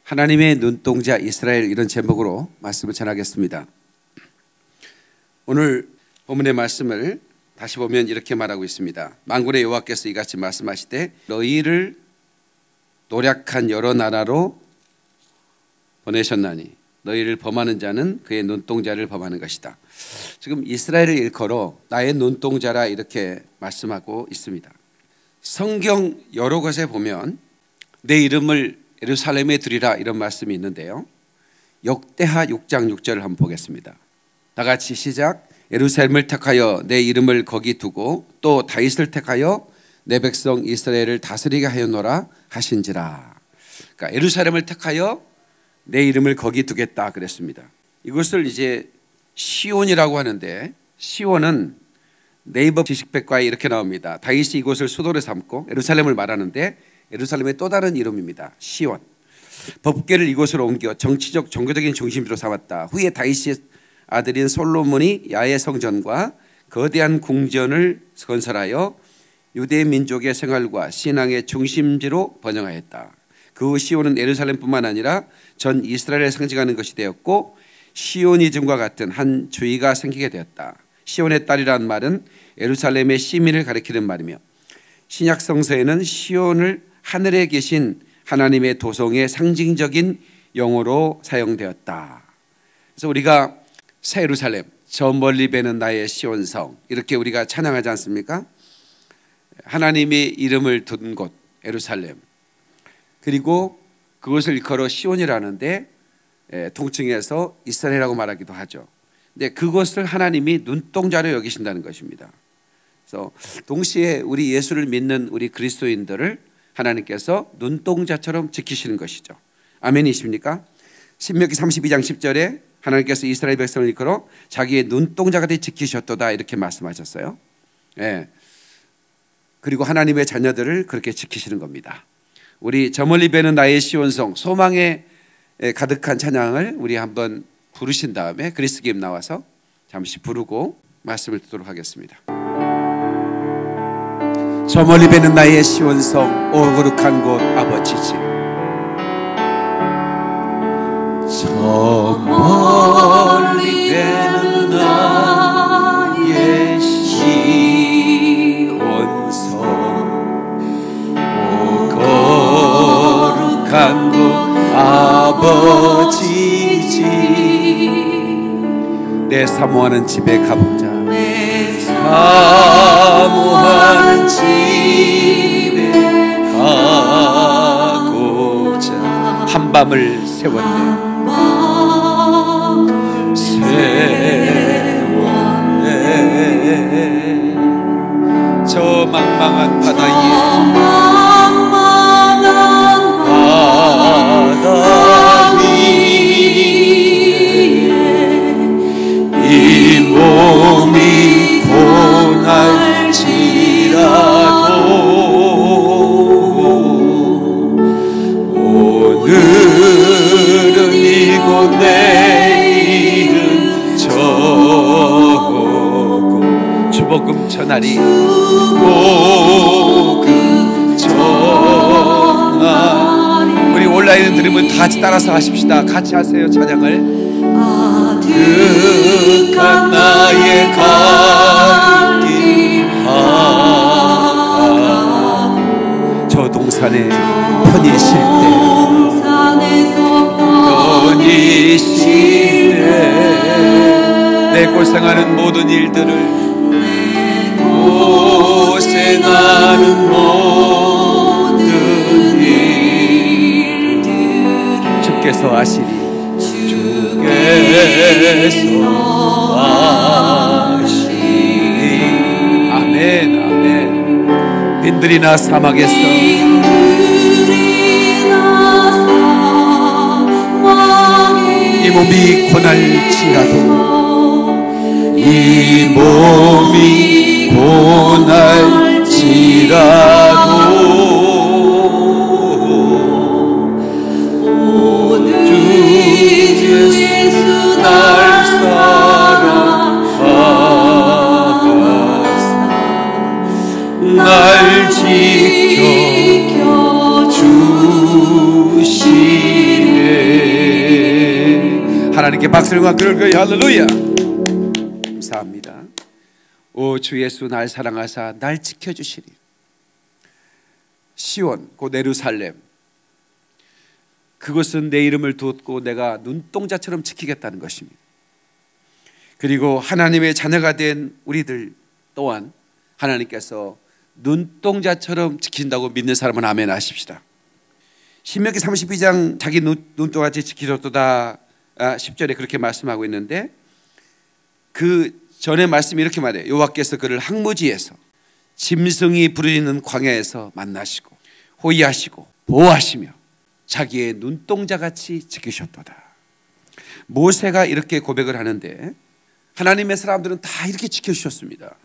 하나님의 눈동자 이스라엘, 이런 제목으로 말씀을 전하겠습니다. 오늘 본문의 말씀을 다시 보면 이렇게 말하고 있습니다. 만군의 여호와께서 이같이 말씀하시되 너희를 노략한 여러 나라로 보내셨나니 너희를 범하는 자는 그의 눈동자를 범하는 것이다. 지금 이스라엘을 일컬어 나의 눈동자라 이렇게 말씀하고 있습니다. 성경 여러 곳에 보면 내 이름을 예루살렘에 두리라 이런 말씀이 있는데요, 역대하 6장 6절을 한번 보겠습니다. 다 같이 시작. 예루살렘을 택하여 내 이름을 거기 두고 또 다윗을 택하여 내 백성 이스라엘을 다스리게 하였노라 하신지라. 그러니까 예루살렘을 택하여 내 이름을 거기 두겠다 그랬습니다. 이것을 이제 시온이라고 하는데, 시온은 네이버 지식백과에 이렇게 나옵니다. 다윗이 이곳을 수도로 삼고 예루살렘을 말하는데 예루살렘의 또 다른 이름입니다. 시온. 법궤를 이곳으로 옮겨 정치적 종교적인 중심지로 삼았다. 후에 다윗의 아들인 솔로몬이 야훼 성전과 거대한 궁전을 건설하여 유대 민족의 생활과 신앙의 중심지로 번영하였다. 그 후 시온은 예루살렘뿐만 아니라 전 이스라엘을 상징하는 것이 되었고 시오니즘과 같은 한 주의가 생기게 되었다. 시온의 딸이라는 말은 예루살렘의 시민을 가리키는 말이며 신약 성서에는 시온을 하늘에 계신 하나님의 도성의 상징적인 용어로 사용되었다. 그래서 우리가 새 예루살렘, 저 멀리 배는 나의 시온성, 이렇게 우리가 찬양하지 않습니까? 하나님의 이름을 둔 곳 예루살렘, 그리고 그것을 일컬어 시온이라는데 통칭해서 이스라엘이라고 말하기도 하죠. 근데 그것을 하나님이 눈동자로 여기신다는 것입니다. 그래서 동시에 우리 예수를 믿는 우리 그리스도인들을 하나님께서 눈동자처럼 지키시는 것이죠. 아멘이십니까? 신명기 32장 10절에 하나님께서 이스라엘 백성을 일컬어 자기의 눈동자가 되어 지키셨도다 이렇게 말씀하셨어요. 그리고 하나님의 자녀들을 그렇게 지키시는 겁니다. 우리 저 멀리 배는 나의 시온성, 소망에 가득한 찬양을 우리 한번 부르신 다음에 그리스 기임 나와서 잠시 부르고 말씀을 듣도록 하겠습니다. 저 멀리 배는 나의 시온성, 오 거룩한 곳 아버지 집. 저 멀리 배는 나의 시온성, 오 거룩한 곳 아버지 집. 내 사모하는 집에 가보자. 내 사모하는 집에 가고자 한밤을 세웠네. 저 망망한 바다 위에 이 몸이 고날지라도 오늘은 이곳 내일은 저곳. 주복음 전하리. 주복음 전하리. 우리 온라인 들으면 다 같이 따라서 하십시다. 같이 하세요 찬양을. 아득한 나의 갈길 하고 저 동산에 편히 쉴 때 내 고생하는 모든 일들을 고생하는 모든 일들 주께서 아시리. 주께서 아시리. 아멘 아멘. 빈들이나 사막에서 이 몸이 고날지라도 이 몸이 고날지라도 주 예수 날 사랑하사 날 지켜주시네. 하나님께 박수를 그럴 거예요. 할렐루야. 감사합니다. 오 주 예수 날 사랑하사 날 지켜주시리. 시온 곧 예루살렘, 그것은 내 이름을 두었고 내가 눈동자처럼 지키겠다는 것입니다. 그리고 하나님의 자녀가 된 우리들 또한 하나님께서 눈동자처럼 지킨다고 믿는 사람은 아멘 하십시다. 신명기 32장 자기 눈동자같이 지키셨도다 10절에 그렇게 말씀하고 있는데, 그 전에 말씀이 이렇게 말해요. 여호와께서 그를 항무지에서 짐승이 부르짖는 광야에서 만나시고 호위하시고 보호하시며 자기의 눈동자같이 지키셨도다. 모세가 이렇게 고백을 하는데 하나님의 사람들은 다 이렇게 지켜주셨습니다.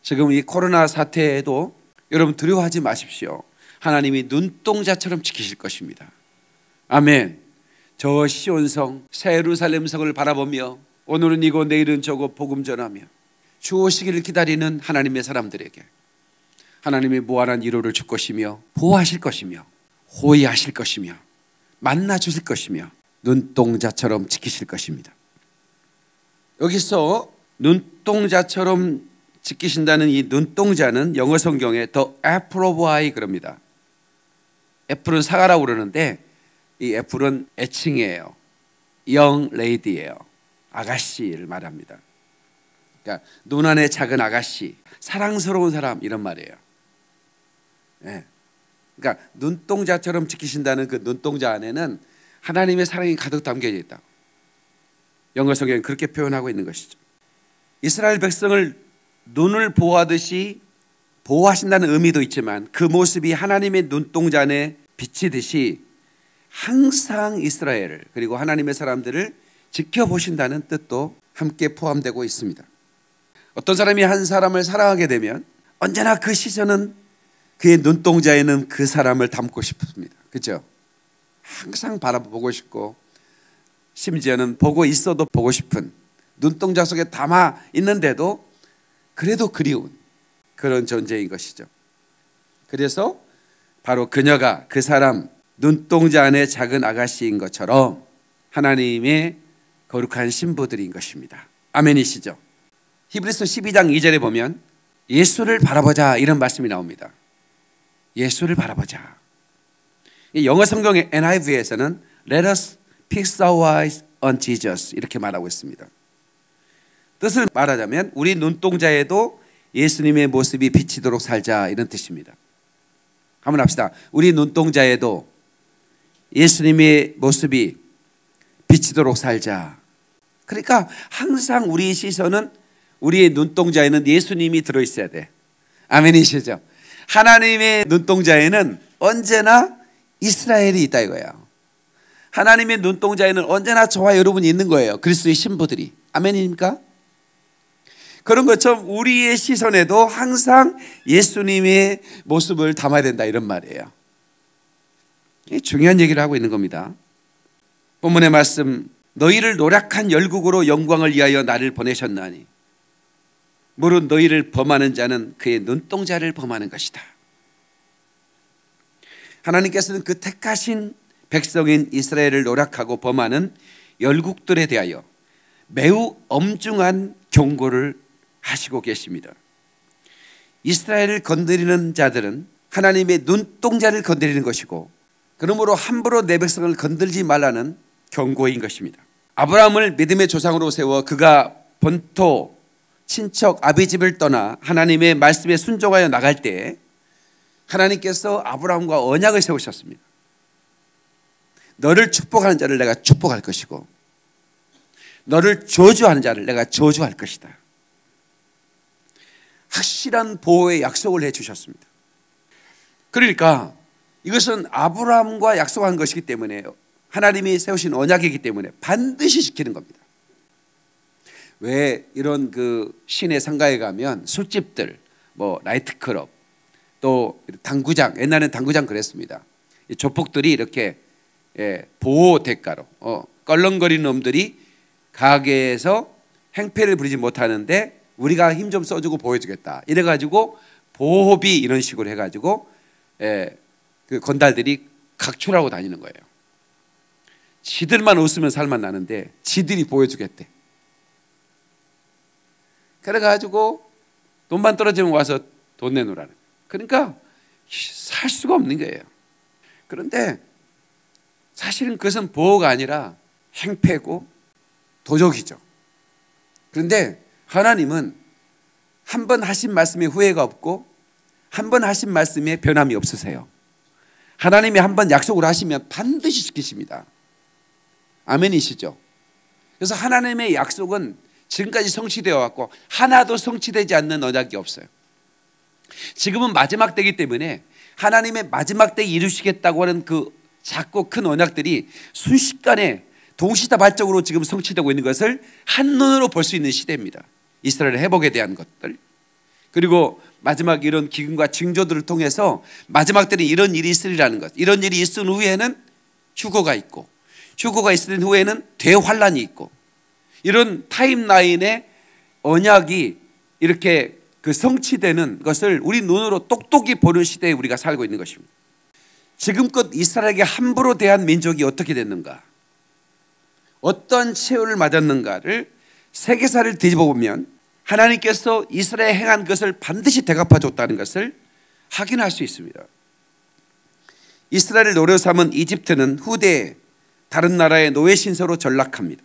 지금 이 코로나 사태에도 여러분 두려워하지 마십시오. 하나님이 눈동자처럼 지키실 것입니다. 아멘. 저 시온성 새 예루살렘 성을 바라보며 오늘은 이거 내일은 저거 복음 전하며 주 오시기를 기다리는 하나님의 사람들에게 하나님이 무한한 위로를 줄 것이며 보호하실 것이며 호위하실 것이며 만나 주실 것이며 눈동자처럼 지키실 것입니다. 여기서 눈동자처럼 지키신다는 이 눈동자는 영어 성경에 The apple of eye 그럽니다. 애플은 사과라고 그러는데 이 애플은 애칭이에요. young lady예요. 아가씨를 말합니다. 그러니까 눈 안에 작은 아가씨, 사랑스러운 사람 이런 말이에요. 네. 그러니까 눈동자처럼 지키신다는 그 눈동자 안에는 하나님의 사랑이 가득 담겨져 있다. 영어 성경은 그렇게 표현하고 있는 것이죠. 이스라엘 백성을 눈을 보호하듯이 보호하신다는 의미도 있지만 그 모습이 하나님의 눈동자 안에 비치듯이 항상 이스라엘을 그리고 하나님의 사람들을 지켜보신다는 뜻도 함께 포함되고 있습니다. 어떤 사람이 한 사람을 사랑하게 되면 언제나 그 시선은 그의 눈동자에는 그 사람을 담고 싶습니다. 그렇죠? 항상 바라보고 싶고 심지어는 보고 있어도 보고 싶은, 눈동자 속에 담아 있는데도 그래도 그리운 그런 존재인 것이죠. 그래서 바로 그녀가 그 사람 눈동자 안에 작은 아가씨인 것처럼 하나님의 거룩한 신부들인 것입니다. 아멘이시죠? 히브리서 12장 2절에 보면 예수를 바라보자 이런 말씀이 나옵니다. 예수를 바라보자. 영어 성경의 NIV에서는 Let us fix our eyes on Jesus 이렇게 말하고 있습니다. 뜻을 말하자면 우리 눈동자에도 예수님의 모습이 비치도록 살자 이런 뜻입니다. 한번 합시다. 우리 눈동자에도 예수님의 모습이 비치도록 살자. 그러니까 항상 우리 시선은 우리의 눈동자에는 예수님이 들어있어야 돼. 아멘이시죠? 하나님의 눈동자에는 언제나 이스라엘이 있다 이거예요. 하나님의 눈동자에는 언제나 저와 여러분이 있는 거예요. 그리스도의 신부들이. 아멘입니까? 그런 것처럼 우리의 시선에도 항상 예수님의 모습을 담아야 된다 이런 말이에요. 중요한 얘기를 하고 있는 겁니다. 본문의 말씀, 너희를 노력한 열국으로 영광을 위하여 나를 보내셨나니 무릇 너희를 범하는 자는 그의 눈동자를 범하는 것이다. 하나님께서는 그 택하신 백성인 이스라엘을 노력하고 범하는 열국들에 대하여 매우 엄중한 경고를 하시고 계십니다. 이스라엘을 건드리는 자들은 하나님의 눈동자를 건드리는 것이고 그러므로 함부로 내 백성을 건들지 말라는 경고인 것입니다. 아브라함을 믿음의 조상으로 세워 그가 본토 친척 아비집을 떠나 하나님의 말씀에 순종하여 나갈 때 하나님께서 아브라함과 언약을 세우셨습니다. 너를 축복하는 자를 내가 축복할 것이고 너를 저주하는 자를 내가 저주할 것이다. 확실한 보호의 약속을 해주셨습니다. 그러니까 이것은 아브라함과 약속한 것이기 때문에 하나님이 세우신 언약이기 때문에 반드시 지키는 겁니다. 왜 이런 그 시내 상가에 가면 술집들, 뭐 나이트클럽, 또 당구장, 옛날에는 당구장 그랬습니다. 이 조폭들이 이렇게 보호 대가로 껄렁거리는 놈들이 가게에서 행패를 부리지 못하는데 우리가 힘 좀 써주고 보여주겠다. 이래가지고 보호비 이런 식으로 해가지고 그 건달들이 각출하고 다니는 거예요. 지들만 웃으면 살만 나는데 지들이 보여주겠대. 그래가지고 돈만 떨어지면 와서 돈 내놓으라는. 그러니까 살 수가 없는 거예요. 그런데 사실은 그것은 보호가 아니라 행패고 도적이죠. 그런데 하나님은 한 번 하신 말씀에 후회가 없고 한 번 하신 말씀에 변함이 없으세요. 하나님이 한 번 약속을 하시면 반드시 지키십니다. 아멘이시죠? 그래서 하나님의 약속은 지금까지 성취되어 왔고 하나도 성취되지 않는 언약이 없어요. 지금은 마지막 때이기 때문에 하나님의 마지막 때에 이루시겠다고 하는 그 작고 큰 언약들이 순식간에 동시다발적으로 지금 성취되고 있는 것을 한눈으로 볼 수 있는 시대입니다. 이스라엘의 회복에 대한 것들, 그리고 마지막 이런 기근과 징조들을 통해서 마지막 때는 이런 일이 있으리라는 것, 이런 일이 있은 후에는 휴거가 있고 휴거가 있은 후에는 대환란이 있고, 이런 타임라인의 언약이 이렇게 그 성취되는 것을 우리 눈으로 똑똑히 보는 시대에 우리가 살고 있는 것입니다. 지금껏 이스라엘에게 함부로 대한 민족이 어떻게 됐는가, 어떤 최후를 맞았는가를 세계사를 뒤집어 보면 하나님께서 이스라엘에 행한 것을 반드시 대갚아 줬다는 것을 확인할 수 있습니다. 이스라엘을 노려 삼은 이집트는 후대에 다른 나라의 노예 신세로 전락합니다.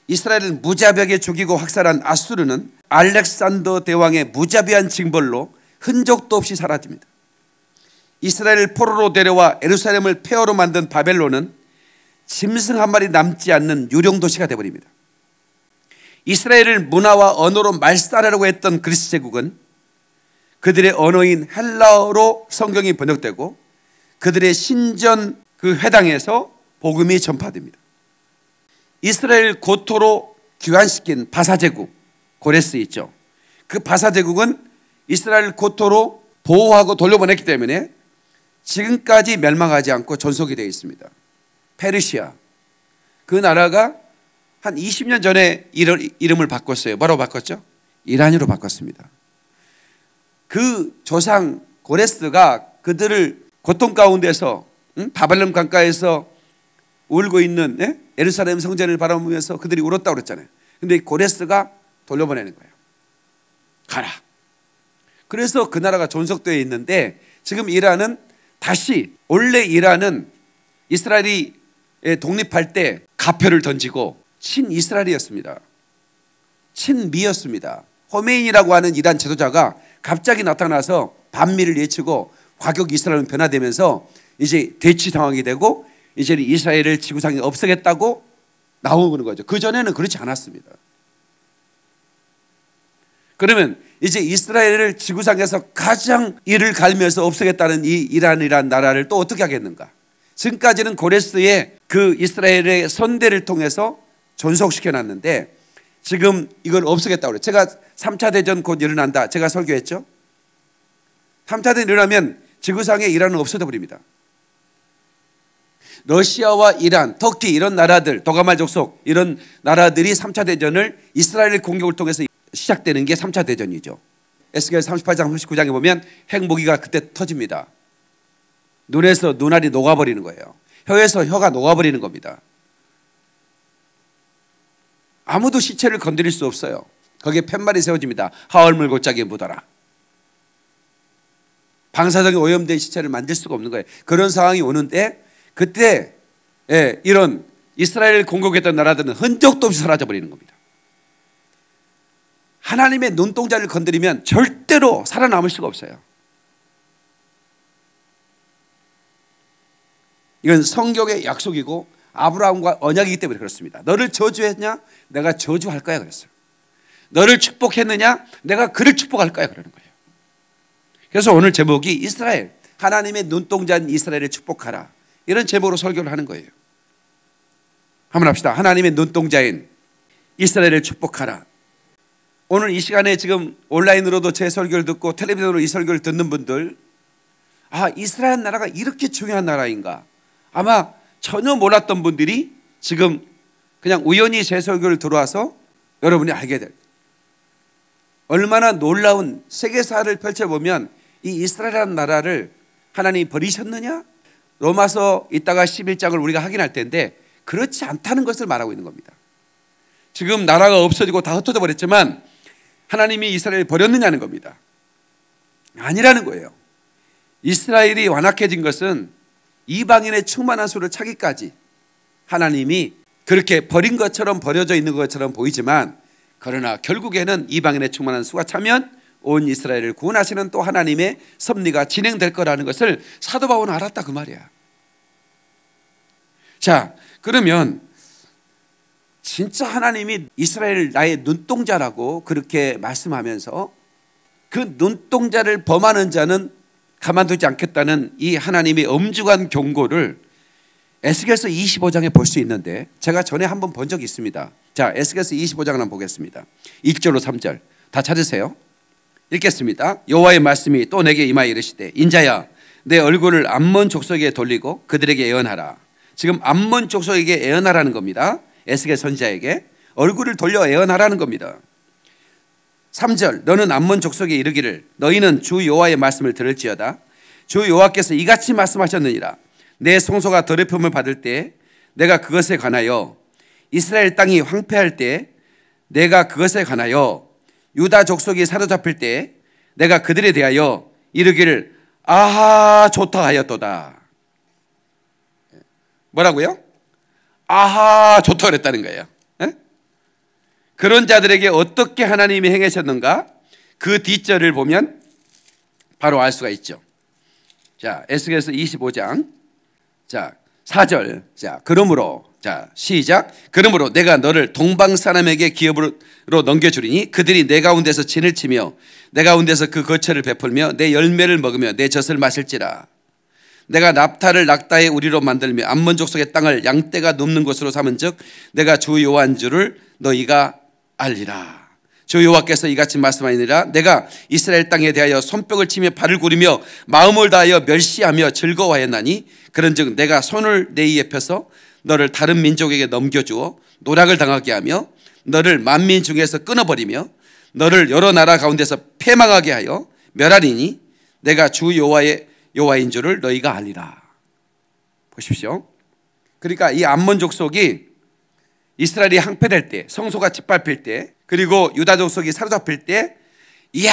이스라엘을 무자비하게 죽이고 학살한 아수르는 알렉산더 대왕의 무자비한 징벌로 흔적도 없이 사라집니다. 이스라엘을 포로로 데려와 예루살렘을 폐허로 만든 바벨론은 짐승 한 마리 남지 않는 유령도시가 되어버립니다. 이스라엘을 문화와 언어로 말살하려고 했던 그리스 제국은 그들의 언어인 헬라어로 성경이 번역되고 그들의 신전 그 회당에서 복음이 전파됩니다. 이스라엘 고토로 귀환시킨 바사제국 고레스 있죠. 그 바사제국은 이스라엘 고토로 보호하고 돌려보냈기 때문에 지금까지 멸망하지 않고 존속이 되어 있습니다. 페르시아, 그 나라가 한 20년 전에 이름을 바꿨어요. 뭐라고 바꿨죠? 이란으로 바꿨습니다. 그 조상 고레스가 그들을 고통 가운데서 바벨론 강가에서 울고 있는 예루살렘 성전을 바라보면서 그들이 울었다고 그랬잖아요. 근데 고레스가 돌려보내는 거예요. 가라. 그래서 그 나라가 존속되어 있는데 지금 이란은 다시, 원래 이란은 이스라엘이 독립할 때 가표를 던지고 친이스라엘이었습니다. 친미였습니다. 호메인이라고 하는 이란 지도자가 갑자기 나타나서 반미를 예치고 과격 이스라엘은 변화되면서 이제 대치 상황이 되고 이제 이스라엘을 지구상에 없애겠다고 나오는 거죠. 그전에는 그렇지 않았습니다. 그러면 이제 이스라엘을 지구상에서 가장 이를 갈면서 없애겠다는 이 이란이라는 나라를 또 어떻게 하겠는가? 지금까지는 고레스의 그 이스라엘의 선대를 통해서 존속시켜놨는데 지금 이걸 없애겠다고 그래요. 제가 3차 대전 곧 일어난다, 제가 설교했죠. 3차 대전 일어나면 지구상에 이란은 없어져 버립니다. 러시아와 이란, 터키 이런 나라들, 도가말 족속 이런 나라들이 3차 대전을 이스라엘 공격을 통해서 시작되는 게 3차 대전이죠. 에스겔 38장 39장에 보면 핵무기가 그때 터집니다. 눈에서 눈알이 녹아버리는 거예요. 혀에서 혀가 녹아버리는 겁니다. 아무도 시체를 건드릴 수 없어요. 거기에 팻말이 세워집니다. 하얼물 골짜기에 묻어라. 방사성이 오염된 시체를 만질 수가 없는 거예요. 그런 상황이 오는데 그때 이런 이스라엘을 공격했던 나라들은 흔적도 없이 사라져버리는 겁니다. 하나님의 눈동자를 건드리면 절대로 살아남을 수가 없어요. 이건 성경의 약속이고 아브라함과 언약이기 때문에 그렇습니다. 너를 저주했냐? 내가 저주할 거야 그랬어요. 너를 축복했느냐? 내가 그를 축복할 거야 그러는 거예요. 그래서 오늘 제목이 이스라엘, 하나님의 눈동자인 이스라엘을 축복하라, 이런 제목으로 설교를 하는 거예요. 한번 합시다. 하나님의 눈동자인 이스라엘을 축복하라. 오늘 이 시간에 지금 온라인으로도 제 설교를 듣고 텔레비전으로 이 설교를 듣는 분들, 아, 이스라엘 나라가 이렇게 중요한 나라인가, 아마 전혀 몰랐던 분들이 지금 그냥 우연히 제 설교를 들어와서 여러분이 알게 될, 얼마나 놀라운 세계사를 펼쳐보면 이 이스라엘이라는 나라를 하나님이 버리셨느냐? 로마서 이따가 11장을 우리가 확인할 텐데 그렇지 않다는 것을 말하고 있는 겁니다. 지금 나라가 없어지고 다 흩어져 버렸지만 하나님이 이스라엘을 버렸느냐는 겁니다. 아니라는 거예요. 이스라엘이 완악해진 것은 이방인의 충만한 수를 차기까지 하나님이 그렇게 버린 것처럼 버려져 있는 것처럼 보이지만, 그러나 결국에는 이방인의 충만한 수가 차면 온 이스라엘을 구원하시는 또 하나님의 섭리가 진행될 거라는 것을 사도 바울은 알았다 그 말이야. 자, 그러면 진짜 하나님이 이스라엘 나의 눈동자라고 그렇게 말씀하면서 그 눈동자를 범하는 자는 가만두지 않겠다는 이 하나님의 엄중한 경고를 에스겔서 25장에 볼 수 있는데, 제가 전에 한번 본 적이 있습니다. 자, 에스겔서 25장을 한번 보겠습니다. 1절로 3절 다 찾으세요. 읽겠습니다. 여호와의 말씀이 또 내게 임하여 이르시되, 인자야 내 얼굴을 암몬 족속에게 돌리고 그들에게 애언하라. 지금 암몬 족속에게 애언하라는 겁니다. 에스겔 선지자에게 얼굴을 돌려 애언하라는 겁니다. 3절 너는 암몬 족속에 이르기를, 너희는 주 여호와의 말씀을 들을지어다. 주 여호와께서 이같이 말씀하셨느니라. 내 성소가 더럽힘을 받을 때 내가 그것에 관하여, 이스라엘 땅이 황폐할 때 내가 그것에 관하여, 유다 족속이 사로잡힐 때 내가 그들에 대하여 이르기를 아하 좋다 하였도다. 뭐라고요? 아하 좋다 그랬다는 거예요. 에? 그런 자들에게 어떻게 하나님이 행하셨는가? 그 뒷절을 보면 바로 알 수가 있죠. 자, 에스겔서 25장 자 4절 자 그러므로 자 시작. 그러므로 내가 너를 동방 사람에게 기업으로 넘겨주리니 그들이 내 가운데서 진을 치며 내 가운데서 그 거처를 베풀며 내 열매를 먹으며 내 젖을 마실지라. 내가 납타를 낙타의 우리로 만들며 암몬 족속의 땅을 양떼가 눕는 곳으로 삼은즉 내가 주 여호와인 줄을 너희가 알리라. 주 여호와께서 이같이 말씀하니라. 내가 이스라엘 땅에 대하여 손뼉을 치며 발을 구르며 마음을 다하여 멸시하며 즐거워하였나니, 그런즉 내가 손을 내 입에 펴서 너를 다른 민족에게 넘겨주어 노략을 당하게 하며 너를 만민 중에서 끊어버리며 너를 여러 나라 가운데서 패망하게 하여 멸하리니 내가 주 여호와인 줄을 너희가 알리라. 보십시오. 그러니까 이 암몬 족속이 이스라엘이 항폐될 때, 성소가 짓밟힐 때, 그리고 유다 족속이 사로잡힐 때, 이야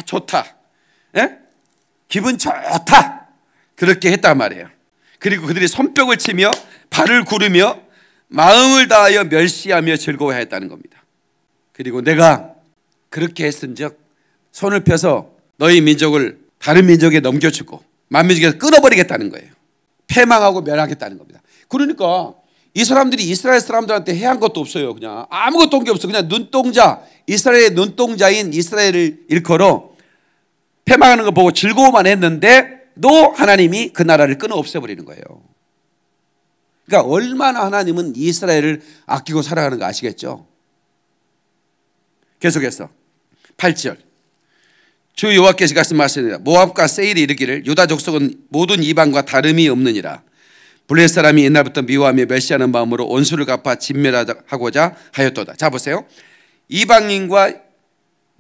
좋다, 에? 기분 좋다, 그렇게 했단 말이에요. 그리고 그들이 손뼉을 치며 발을 구르며 마음을 다하여 멸시하며 즐거워했다는 겁니다. 그리고 내가 그렇게 했은즉 손을 펴서 너희 민족을 다른 민족에 넘겨주고 만민족에서 끊어버리겠다는 거예요. 패망하고 멸하겠다는 겁니다. 그러니까 이 사람들이 이스라엘 사람들한테 해한 것도 없어요. 그냥 아무것도 한 게 없어. 그냥 눈동자, 이스라엘의 눈동자인 이스라엘을 일컬어 패망하는 거 보고 즐거워만 했는데 또 하나님이 그 나라를 끊어 없애버리는 거예요. 그러니까 얼마나 하나님은 이스라엘을 아끼고 사랑하는 거 아시겠죠? 계속해서 8절 주 여호와께서 말씀하시니라. 모압과 세일이 이르기를 유다 족속은 모든 이방과 다름이 없느니라. 블레 사람이 옛날부터 미워하며 멸시하는 마음으로 원수를 갚아 진멸하고자 하였도다. 자 보세요. 이방인과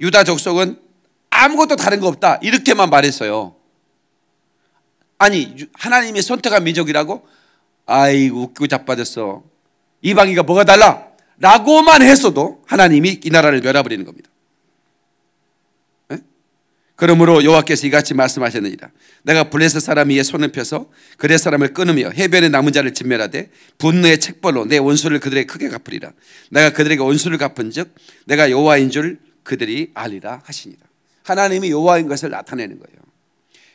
유다 족속은 아무것도 다른 거 없다 이렇게만 말했어요. 아니 하나님이 선택한 민족이라고? 아이고 웃기고 자빠졌어. 이방인과 뭐가 달라? 라고만 했어도 하나님이 이 나라를 멸해버리는 겁니다. 그러므로 여호와께서 이같이 말씀하셨느니라. 내가 블레셋 사람 위에 손을 펴서 그레 사람을 끊으며 해변에 남은 자를 진멸하되 분노의 책벌로 내 원수를 그들에게 크게 갚으리라. 내가 그들에게 원수를 갚은즉 내가 여호와인 줄 그들이 알리라 하시니라. 하나님이 여호와인 것을 나타내는 거예요.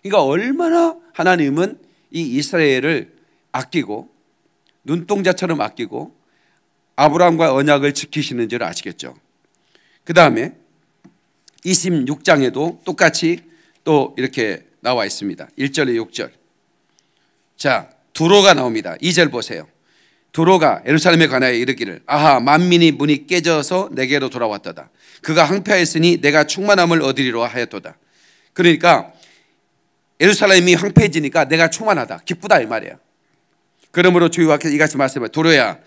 그러니까 얼마나 하나님은 이 이스라엘을 아끼고 눈동자처럼 아끼고 아브라함과 언약을 지키시는 줄 아시겠죠. 그 다음에 26장에도 똑같이 또 이렇게 나와 있습니다. 1절에 6절. 자, 두로가 나옵니다. 2절 보세요. 두로가 예루살렘에 관하여 이르기를 아하 만민이 문이 깨져서 내게로 돌아왔도다. 그가 황폐하였으니 내가 충만함을 얻으리로 하였도다. 그러니까 예루살렘이 황폐해지니까 내가 충만하다, 기쁘다 이 말이에요. 그러므로 주 여호와께서 이같이 말씀하시되 두로야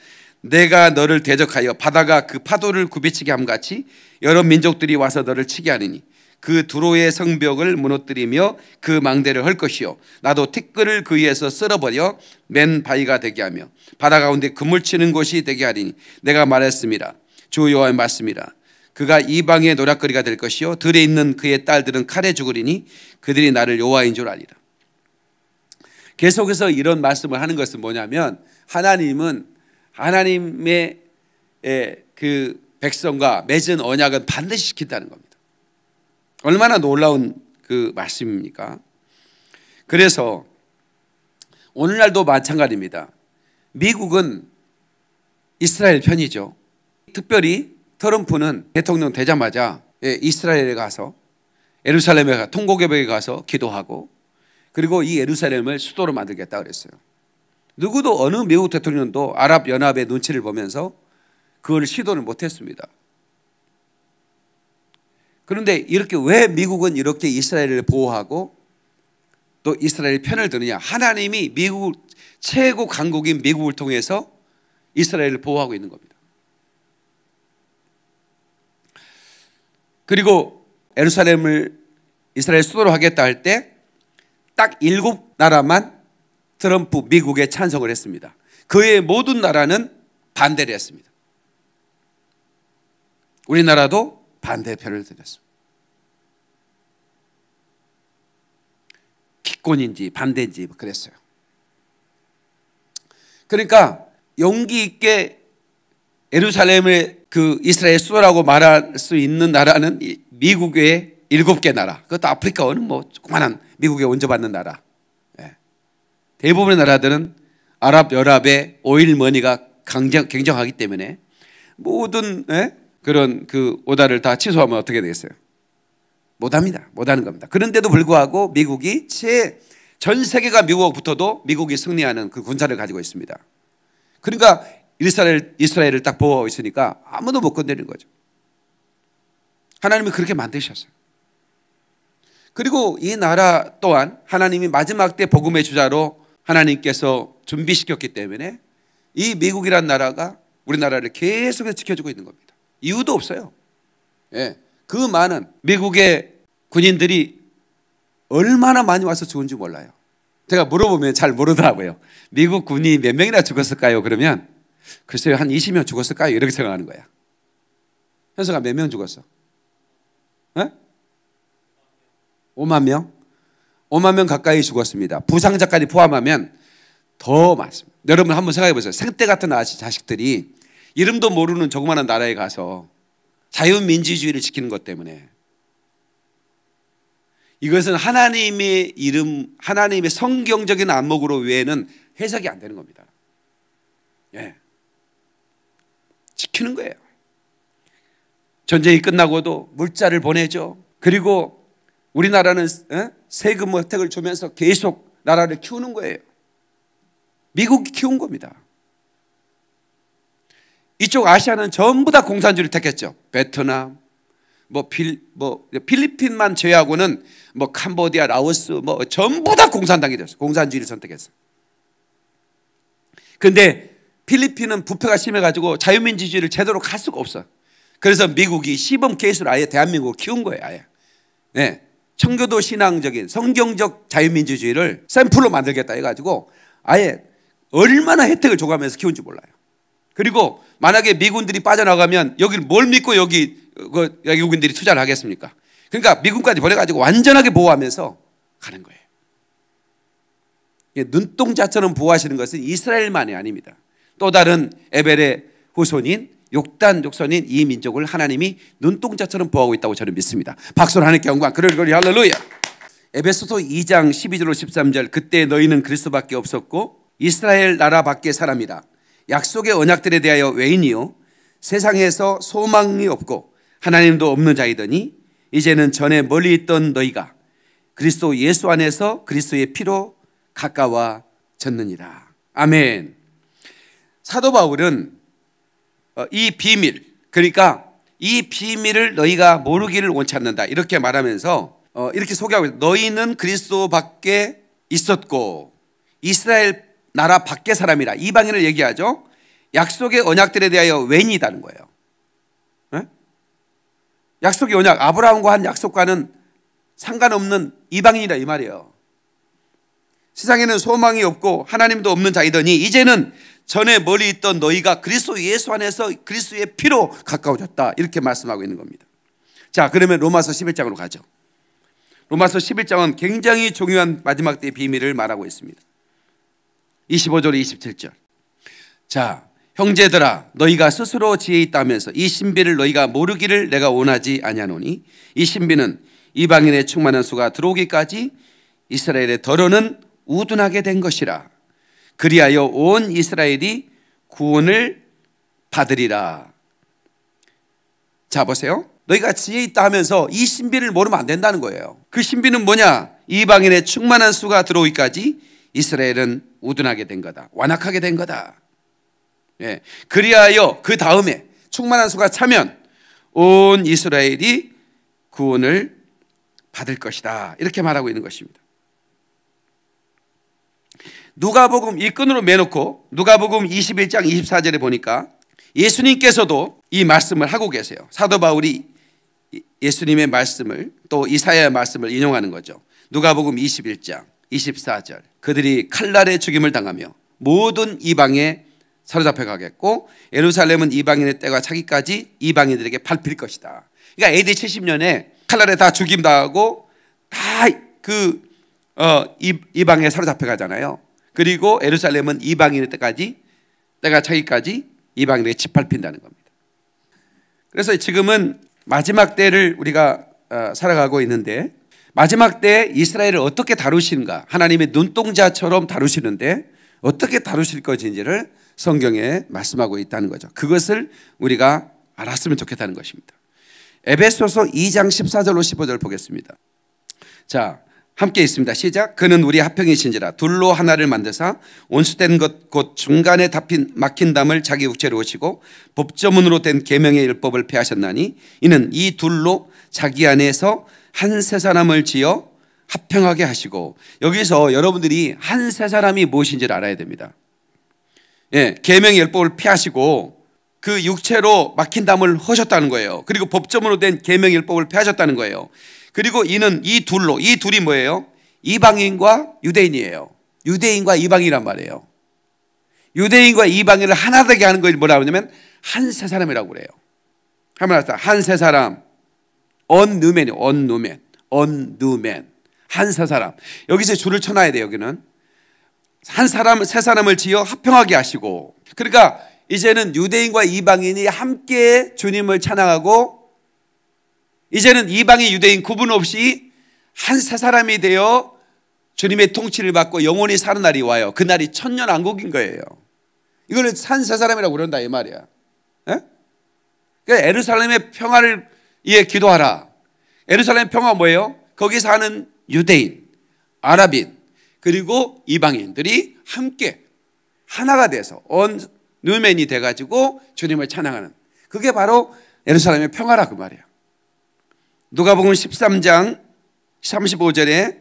내가 너를 대적하여 바다가 그 파도를 굽이치게 함같이 여러 민족들이 와서 너를 치게 하리니 그 두로의 성벽을 무너뜨리며 그 망대를 헐 것이요 나도 티끌을 그 위에서 쓸어버려 맨 바위가 되게 하며 바다 가운데 그물 치는 곳이 되게 하리니 내가 말했습니다. 주 여호와의 말씀이라. 그가 이방의 노략거리가 될 것이요 들에 있는 그의 딸들은 칼에 죽으리니 그들이 나를 여호와인 줄 아리라. 계속해서 이런 말씀을 하는 것은 뭐냐면 하나님은 하나님의 그 백성과 맺은 언약은 반드시 지킨다는 겁니다. 얼마나 놀라운 그 말씀입니까? 그래서 오늘날도 마찬가지입니다. 미국은 이스라엘 편이죠. 특별히 트럼프는 대통령 되자마자 이스라엘에 가서 예루살렘에 가 통곡예배에 가서 기도하고 그리고 이 예루살렘을 수도로 만들겠다 그랬어요. 누구도 어느 미국 대통령도 아랍연합의 눈치를 보면서 그걸 시도를 못했습니다. 그런데 이렇게 왜 미국은 이렇게 이스라엘을 보호하고 또 이스라엘 편을 드느냐? 하나님이 미국 최고 강국인 미국을 통해서 이스라엘을 보호하고 있는 겁니다. 그리고 예루살렘을 이스라엘 수도로 하겠다 할 때 딱 7나라만 트럼프 미국에 찬성을 했습니다. 그의 모든 나라는 반대를 했습니다. 우리나라도 반대표를 드렸습니다. 기권인지 반대인지 그랬어요. 그러니까 용기 있게 예루살렘을 그 이스라엘 수도라고 말할 수 있는 나라는 미국의 7개 나라. 그것도 아프리카어는 뭐 조그만한 미국에 원조받는 나라. 대부분의 나라들은 아랍연합의 오일머니가 굉장하기 때문에 모든 그런 그 오다를 다 취소하면 어떻게 되겠어요? 못합니다. 못하는 겁니다. 그런데도 불구하고 미국이 전 세계가 미국하고 붙어도 미국이 승리하는 그 군사를 가지고 있습니다. 그러니까 이스라엘을 딱 보호하고 있으니까 아무도 못 건드리는 거죠. 하나님이 그렇게 만드셨어요. 그리고 이 나라 또한 하나님이 마지막 때 복음의 주자로 하나님께서 준비시켰기 때문에 이 미국이란 나라가 우리나라를 계속해서 지켜주고 있는 겁니다. 이유도 없어요. 그 많은 미국의 군인들이 얼마나 많이 와서 죽은지 몰라요. 제가 물어보면 잘 모르더라고요. 미국 군이 몇 명이나 죽었을까요? 그러면 글쎄요, 한 20명 죽었을까요? 이렇게 생각하는 거야. 현수가 몇 명 죽었어? 5만 명? 5만 명 가까이 죽었습니다. 부상자까지 포함하면 더 많습니다. 여러분 한번 생각해 보세요. 생떼 같은 자식들이 이름도 모르는 조그마한 나라에 가서 자유민주주의를 지키는 것 때문에 이것은 하나님의 이름, 하나님의 성경적인 안목으로 외에는 해석이 안 되는 겁니다. 지키는 거예요. 전쟁이 끝나고도 물자를 보내죠. 그리고 우리나라는 세금 혜택을 주면서 계속 나라를 키우는 거예요. 미국이 키운 겁니다. 이쪽 아시아는 전부 다 공산주의를 택했죠. 베트남, 필리핀만 제외하고는 캄보디아, 라오스 전부 다 공산당이 됐어요. 공산주의를 선택했어요. 그런데 필리핀은 부패가 심해가지고 자유민주주의를 제대로 갈 수가 없어요. 그래서 미국이 시범 케이스로 아예 대한민국을 키운 거예요. 아예. 청교도 신앙적인 성경적 자유민주주의를 샘플로 만들겠다 해가지고 아예 얼마나 혜택을 줘가면서 키운지 몰라요. 그리고 만약에 미군들이 빠져나가면 여기를 뭘 믿고 여기 외국인들이 투자를 하겠습니까? 그러니까 미군까지 보내가지고 완전하게 보호하면서 가는 거예요. 눈동자처럼 보호하시는 것은 이스라엘만이 아닙니다. 또 다른 에벨의 후손인 욕단 족손인 이 민족을 하나님이 눈동자처럼 보호하고 있다고 저는 믿습니다. 박수로 하나님께 영광. 그러리 할렐루야. 에베소서 2장 12절로 13절. 그때 너희는 그리스도밖에 없었고 이스라엘 나라 밖의 사람이라. 약속의 언약들에 대하여 외인이요 세상에서 소망이 없고 하나님도 없는 자이더니 이제는 전에 멀리 있던 너희가 그리스도 예수 안에서 그리스도의 피로 가까워졌느니라. 아멘. 사도 바울은 이 비밀, 그러니까 이 비밀을 너희가 모르기를 원치 않는다 이렇게 말하면서 이렇게 소개하고 있어요. 너희는 그리스도 밖에 있었고 이스라엘 나라 밖의 사람이라. 이방인을 얘기하죠. 약속의 언약들에 대하여 외인이다는 거예요. 약속의 언약, 아브라함과 한 약속과는 상관없는 이방인이다 이 말이에요. 세상에는 소망이 없고 하나님도 없는 자이더니 이제는 전에 멀리 있던 너희가 그리스도 예수 안에서 그리스도의 피로 가까워졌다, 이렇게 말씀하고 있는 겁니다. 자, 그러면 로마서 11장으로 가죠. 로마서 11장은 굉장히 중요한 마지막 때의 비밀을 말하고 있습니다. 25절 27절. 자, 형제들아 너희가 스스로 지혜 있다면서 이 신비를 너희가 모르기를 내가 원하지 아니하노니 이 신비는 이방인의 충만한 수가 들어오기까지 이스라엘의 더러는 우둔하게 된 것이라. 그리하여 온 이스라엘이 구원을 받으리라. 자, 보세요. 너희가 지혜 있다 하면서 이 신비를 모르면 안 된다는 거예요. 그 신비는 뭐냐? 이방인의 충만한 수가 들어오기까지 이스라엘은 우둔하게 된 거다, 완악하게 된 거다. 예. 그리하여 그 다음에 충만한 수가 차면 온 이스라엘이 구원을 받을 것이다, 이렇게 말하고 있는 것입니다. 누가복음 이 끈으로 매놓고 누가복음 21장 24절에 보니까 예수님께서도 이 말씀을 하고 계세요. 사도 바울이 예수님의 말씀을 또 이사야의 말씀을 인용하는 거죠. 누가복음 21장 24절. 그들이 칼날에 죽임을 당하며 모든 이방에 사로잡혀 가겠고 예루살렘은 이방인의 때가 차기까지 이방인들에게 밟힐 것이다. 그러니까 AD 70년에 칼날에 다 죽임당하고 다 이방에 사로잡혀 가잖아요. 그리고 예루살렘은 이방인의 때가 차기까지 이방인에게 짓밟힌다는 겁니다. 그래서 지금은 마지막 때를 우리가 살아가고 있는데, 마지막 때 이스라엘을 어떻게 다루시는가, 하나님의 눈동자처럼 다루시는데 어떻게 다루실 것인지를 성경에 말씀하고 있다는 거죠. 그것을 우리가 알았으면 좋겠다는 것입니다. 에베소서 2장 14절로 15절 보겠습니다. 자, 함께 있습니다. 시작. 그는 우리 화평이신지라 둘로 하나를 만드사 온수된 것 곧 중간에 막힌 담을 자기 육체로 오시고 법조문으로 된 계명의 율법을 폐하셨나니 이는 이 둘로 자기 안에서 한 세 사람을 지어 화평하게 하시고, 여기서 여러분들이 한 세 사람이 무엇인지를 알아야 됩니다. 예, 계명의 율법을 폐하시고 그 육체로 막힌 담을 허셨다는 거예요. 그리고 법조문으로 된 계명의 율법을 폐하셨다는 거예요. 그리고 이는 이 둘이 뭐예요? 이방인과 유대인이에요. 유대인과 이방인이란 말이에요. 유대인과 이방인을 하나 되게 하는 걸 뭐라고 하냐면 한 세 사람이라고 그래요. 한 세 사람. 언누맨이에요. 언누맨. 한 세 사람. 여기서 줄을 쳐놔야 돼요. 여기는 세 사람을 지어 합평하게 하시고, 그러니까 이제는 유대인과 이방인이 함께 주님을 찬양하고, 이제는 이방인 유대인 구분 없이 한 세 사람이 되어 주님의 통치를 받고 영원히 사는 날이 와요. 그 날이 천년왕국인 거예요. 이걸 한 세 사람이라고 그런다 이 말이야. 예? 그러니까 예루살렘의 평화를 위해 기도하라. 예루살렘 평화 뭐예요? 거기 사는 유대인, 아랍인, 그리고 이방인들이 함께 하나가 돼서 언누맨이 돼가지고 주님을 찬양하는, 그게 바로 예루살렘의 평화라 그 말이야. 누가복음 13장 35절에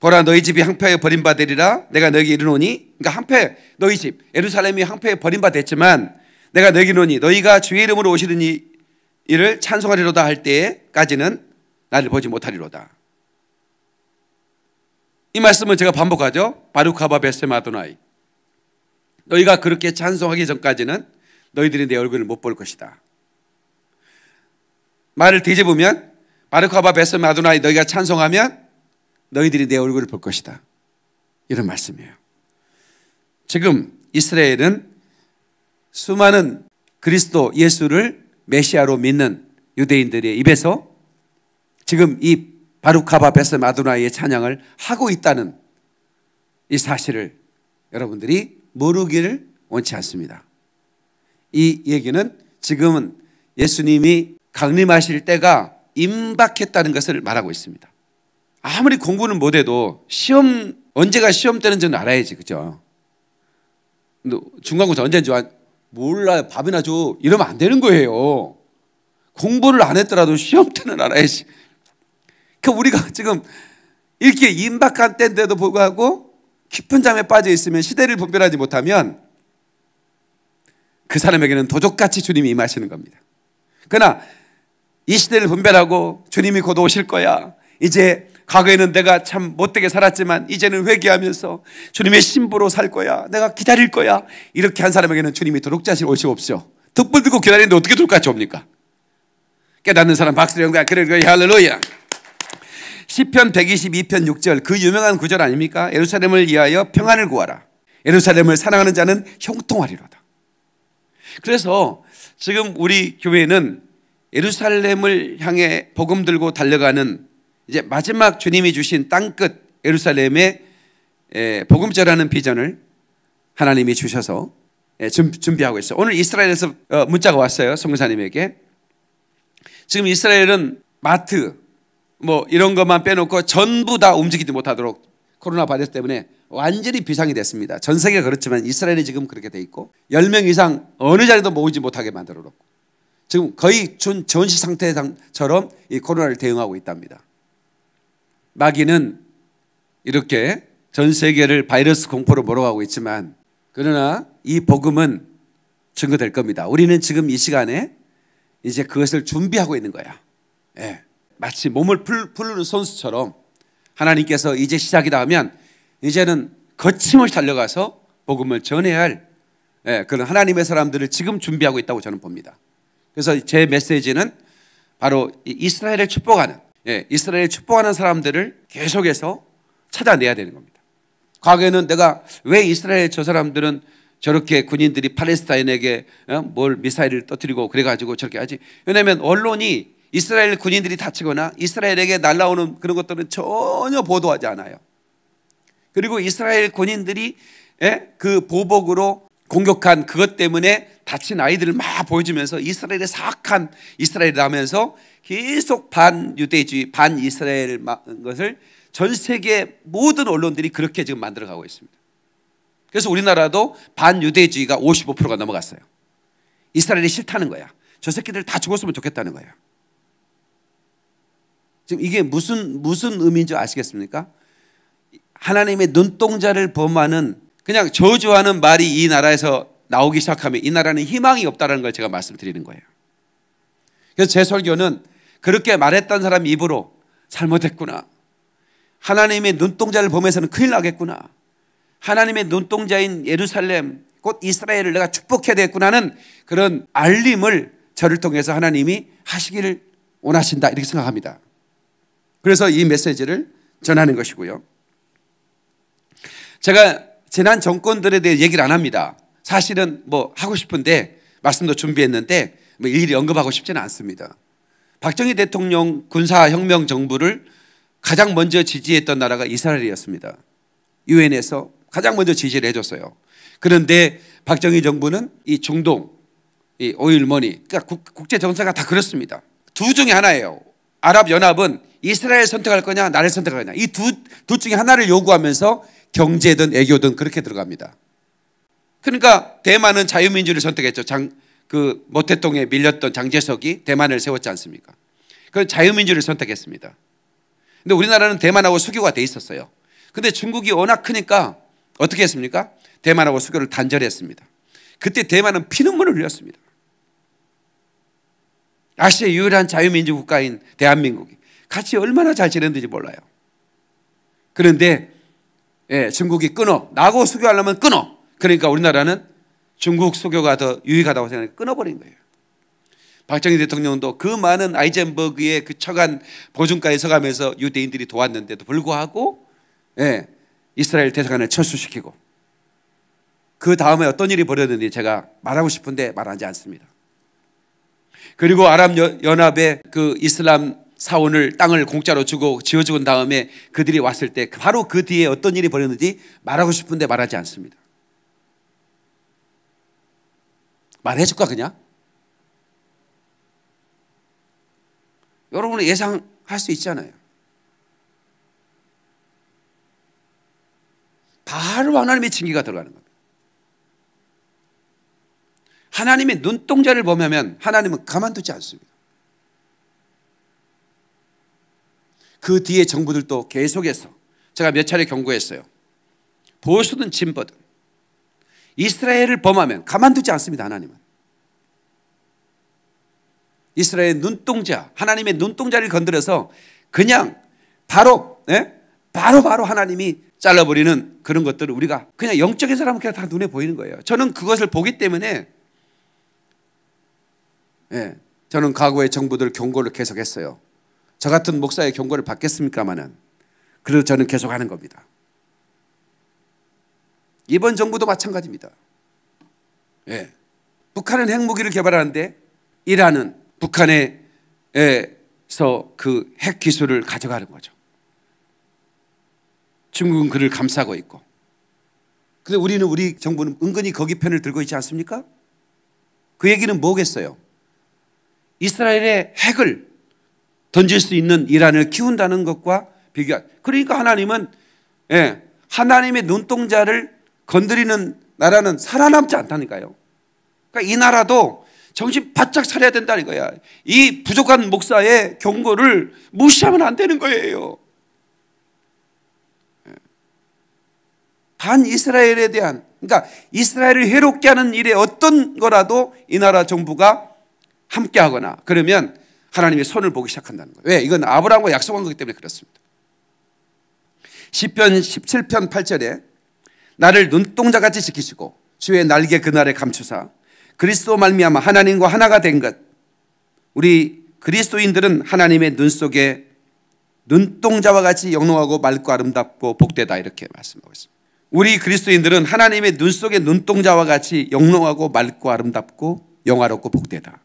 보라 너희 집이 항폐하여 버림받으리라 내가 너희에게 이르노니, 그러니까 항폐, 너희 집 예루살렘이 항폐에 버림받았지만 내가 너희에게 이르노니 너희가 주의 이름으로 오시는 이를 찬송하리로다 할 때까지는 나를 보지 못하리로다. 이 말씀을 제가 반복하죠. 바루카바 베셈 아도나이. 너희가 그렇게 찬송하기 전까지는 너희들이 내 얼굴을 못 볼 것이다. 말을 뒤집으면 바루카바 베셈 아도나이, 너희가 찬송하면 너희들이 내 얼굴을 볼 것이다, 이런 말씀이에요. 지금 이스라엘은 수많은 그리스도 예수를 메시아로 믿는 유대인들의 입에서 지금 이 바루카바 베셈 아도나이의 찬양을 하고 있다는 이 사실을 여러분들이 모르기를 원치 않습니다. 이 얘기는 지금은 예수님이 강림하실 때가 임박했다는 것을 말하고 있습니다. 아무리 공부는 못해도 언제가 시험 때는 좀 알아야지, 그죠? 중간고사 언제인지 몰라요, 밥이나 줘, 이러면 안 되는 거예요. 공부를 안 했더라도 시험 때는 알아야지. 그러니까 우리가 지금 이렇게 임박한 때인데도 불구하고 깊은 잠에 빠져 있으면, 시대를 분별하지 못하면 그 사람에게는 도적같이 주님이 임하시는 겁니다. 그러나 이 시대를 분별하고 주님이 곧 오실 거야. 이제 과거에는 내가 참 못되게 살았지만 이제는 회개하면서 주님의 신부로 살 거야. 내가 기다릴 거야. 이렇게 한 사람에게는 주님이 도둑자실 오시옵시오. 득불 들고 기다리는데 어떻게 도둑같이 옵니까? 깨닫는 사람 박수를 연구해. 그래 할렐루야. 시편 122편 6절 그 유명한 구절 아닙니까? 예루살렘을 위하여 평안을 구하라. 예루살렘을 사랑하는 자는 형통하리로다. 그래서 지금 우리 교회는 예루살렘을 향해 복음 들고 달려가는 이제 마지막 주님이 주신 땅끝 예루살렘의 복음 전하는 비전을 하나님이 주셔서 준비하고 있어요. 오늘 이스라엘에서 문자가 왔어요. 성교사님에게. 지금 이스라엘은 마트 뭐 이런 것만 빼놓고 전부 다 움직이지 못하도록 코로나 바이러스 때문에 완전히 비상이 됐습니다. 전 세계가 그렇지만 이스라엘이 지금 그렇게 돼 있고 10명 이상 어느 자리도 모이지 못하게 만들어 놓고 지금 거의 전시 상태처럼 이 코로나를 대응하고 있답니다. 마귀는 이렇게 전 세계를 바이러스 공포로 몰아가고 있지만 그러나 이 복음은 증거될 겁니다. 우리는 지금 이 시간에 이제 그것을 준비하고 있는 거야. 예. 마치 몸을 풀는 선수처럼 하나님께서 이제 시작이다 하면 이제는 거침없이 달려가서 복음을 전해야 할 그런 하나님의 사람들을 지금 준비하고 있다고 저는 봅니다. 그래서 제 메시지는 바로 이스라엘을 축복하는 이스라엘을 축복하는 사람들을 계속해서 찾아내야 되는 겁니다. 과거에는 내가 왜 이스라엘 저 사람들은 저렇게 군인들이 팔레스타인에게 뭘 미사일을 터뜨리고 그래가지고 저렇게 하지. 왜냐하면 언론이 이스라엘 군인들이 다치거나 이스라엘에게 날아오는 그런 것들은 전혀 보도하지 않아요. 그리고 이스라엘 군인들이 그 보복으로 공격한 그것 때문에 다친 아이들을 막 보여주면서 이스라엘의 사악한 이스라엘이라면서 계속 반유대주의, 반이스라엘 것을 전 세계 모든 언론들이 그렇게 지금 만들어가고 있습니다. 그래서 우리나라도 반유대주의가 55%가 넘어갔어요. 이스라엘이 싫다는 거야. 저 새끼들 다 죽었으면 좋겠다는 거야. 지금 이게 무슨 의미인 줄 아시겠습니까? 하나님의 눈동자를 범하는 그냥 저주하는 말이 이 나라에서 나오기 시작하면 이 나라는 희망이 없다는 걸 제가 말씀드리는 거예요. 그래서 제 설교는 그렇게 말했던 사람 입으로 잘못했구나. 하나님의 눈동자를 범해서는 큰일 나겠구나. 하나님의 눈동자인 예루살렘 곧 이스라엘을 내가 축복해야 되겠구나는 그런 알림을 저를 통해서 하나님이 하시기를 원하신다 이렇게 생각합니다. 그래서 이 메시지를 전하는 것이고요. 제가 지난 정권들에 대해 얘기를 안 합니다. 사실은 뭐 하고 싶은데 말씀도 준비했는데 뭐 일일이 언급하고 싶지는 않습니다. 박정희 대통령 군사혁명 정부를 가장 먼저 지지했던 나라가 이스라엘이었습니다. 유엔에서 가장 먼저 지지를 해줬어요. 그런데 박정희 정부는 이 중동, 이 오일머니, 그러니까 국제 정세가 다 그렇습니다. 두 중에 하나예요. 아랍연합은 이스라엘 선택할 거냐, 나를 선택할 거냐. 이 둘 중에 하나를 요구하면서 경제든 애교든 그렇게 들어갑니다. 그러니까 대만은 자유민주를 선택했죠. 그 모태통에 밀렸던 장제석이 대만을 세웠지 않습니까? 그 자유민주를 선택했습니다. 근데 우리나라는 대만하고 수교가 돼 있었어요. 근데 중국이 워낙 크니까 어떻게 했습니까? 대만하고 수교를 단절했습니다. 그때 대만은 피눈물을 흘렸습니다. 아시아의 유일한 자유민주 국가인 대한민국이 같이 얼마나 잘 지냈는지 몰라요. 그런데 중국이 끊어. 나하고 수교하려면 끊어. 그러니까 우리나라는 중국 수교가 더 유익하다고 생각해 끊어버린 거예요. 박정희 대통령도 그 많은 아이젠버그의 그 처간 보증가에 서가면서 유대인들이 도왔는데도 불구하고 이스라엘 대사관을 철수시키고 그 다음에 어떤 일이 벌어졌는지 제가 말하고 싶은데 말하지 않습니다. 그리고 아랍연합의 그 이슬람 사원을 땅을 공짜로 주고 지어주고 다음에 그들이 왔을 때 바로 그 뒤에 어떤 일이 벌어졌는지 말하고 싶은데 말하지 않습니다. 말해줄까 그냥? 여러분은 예상할 수 있잖아요. 바로 하나님의 징계가 들어가는 겁니다. 하나님의 눈동자를 보면 하나님은 가만두지 않습니다. 그 뒤에 정부들도 계속해서 제가 몇 차례 경고했어요. 보수든 진보든 이스라엘을 범하면 가만두지 않습니다. 하나님은. 이스라엘의 눈동자, 하나님의 눈동자를 건드려서 그냥 바로 바로 하나님이 잘라버리는 그런 것들을 우리가 그냥 영적인 사람은 그냥 다 눈에 보이는 거예요. 저는 그것을 보기 때문에 저는 과거의 정부들 경고를 계속했어요. 저 같은 목사의 경고를 받겠습니까마는 그래도 저는 계속하는 겁니다. 이번 정부도 마찬가지입니다. 북한은 핵무기를 개발하는데 이란은 북한에서 그 핵 기술을 가져가는 거죠. 중국은 그를 감싸고 있고. 그런데 우리 정부는 은근히 거기 편을 들고 있지 않습니까? 그 얘기는 뭐겠어요? 이스라엘의 핵을 던질 수 있는 이란을 키운다는 것과 비교. 그러니까 하나님은 하나님의 눈동자를 건드리는 나라는 살아남지 않다니까요. 그러니까 이 나라도 정신 바짝 차려야 된다는 거야. 이 부족한 목사의 경고를 무시하면 안 되는 거예요. 반이스라엘에 대한, 그러니까 이스라엘을 해롭게 하는 일에 어떤 거라도 이 나라 정부가 함께 하거나 그러면 하나님의 손을 보기 시작한다는 거예요. 왜? 이건 아브라함과 약속한 거기 때문에 그렇습니다. 시편 17편 8절에 나를 눈동자같이 지키시고 주의 날개 그날에 감추사 그리스도 말미암아 하나님과 하나가 된 것. 우리 그리스도인들은 하나님의 눈 속에 눈동자와 같이 영롱하고 맑고 아름답고 복되다 이렇게 말씀하고 있습니다. 우리 그리스도인들은 하나님의 눈 속에 눈동자와 같이 영롱하고 맑고 아름답고 영화롭고 복되다.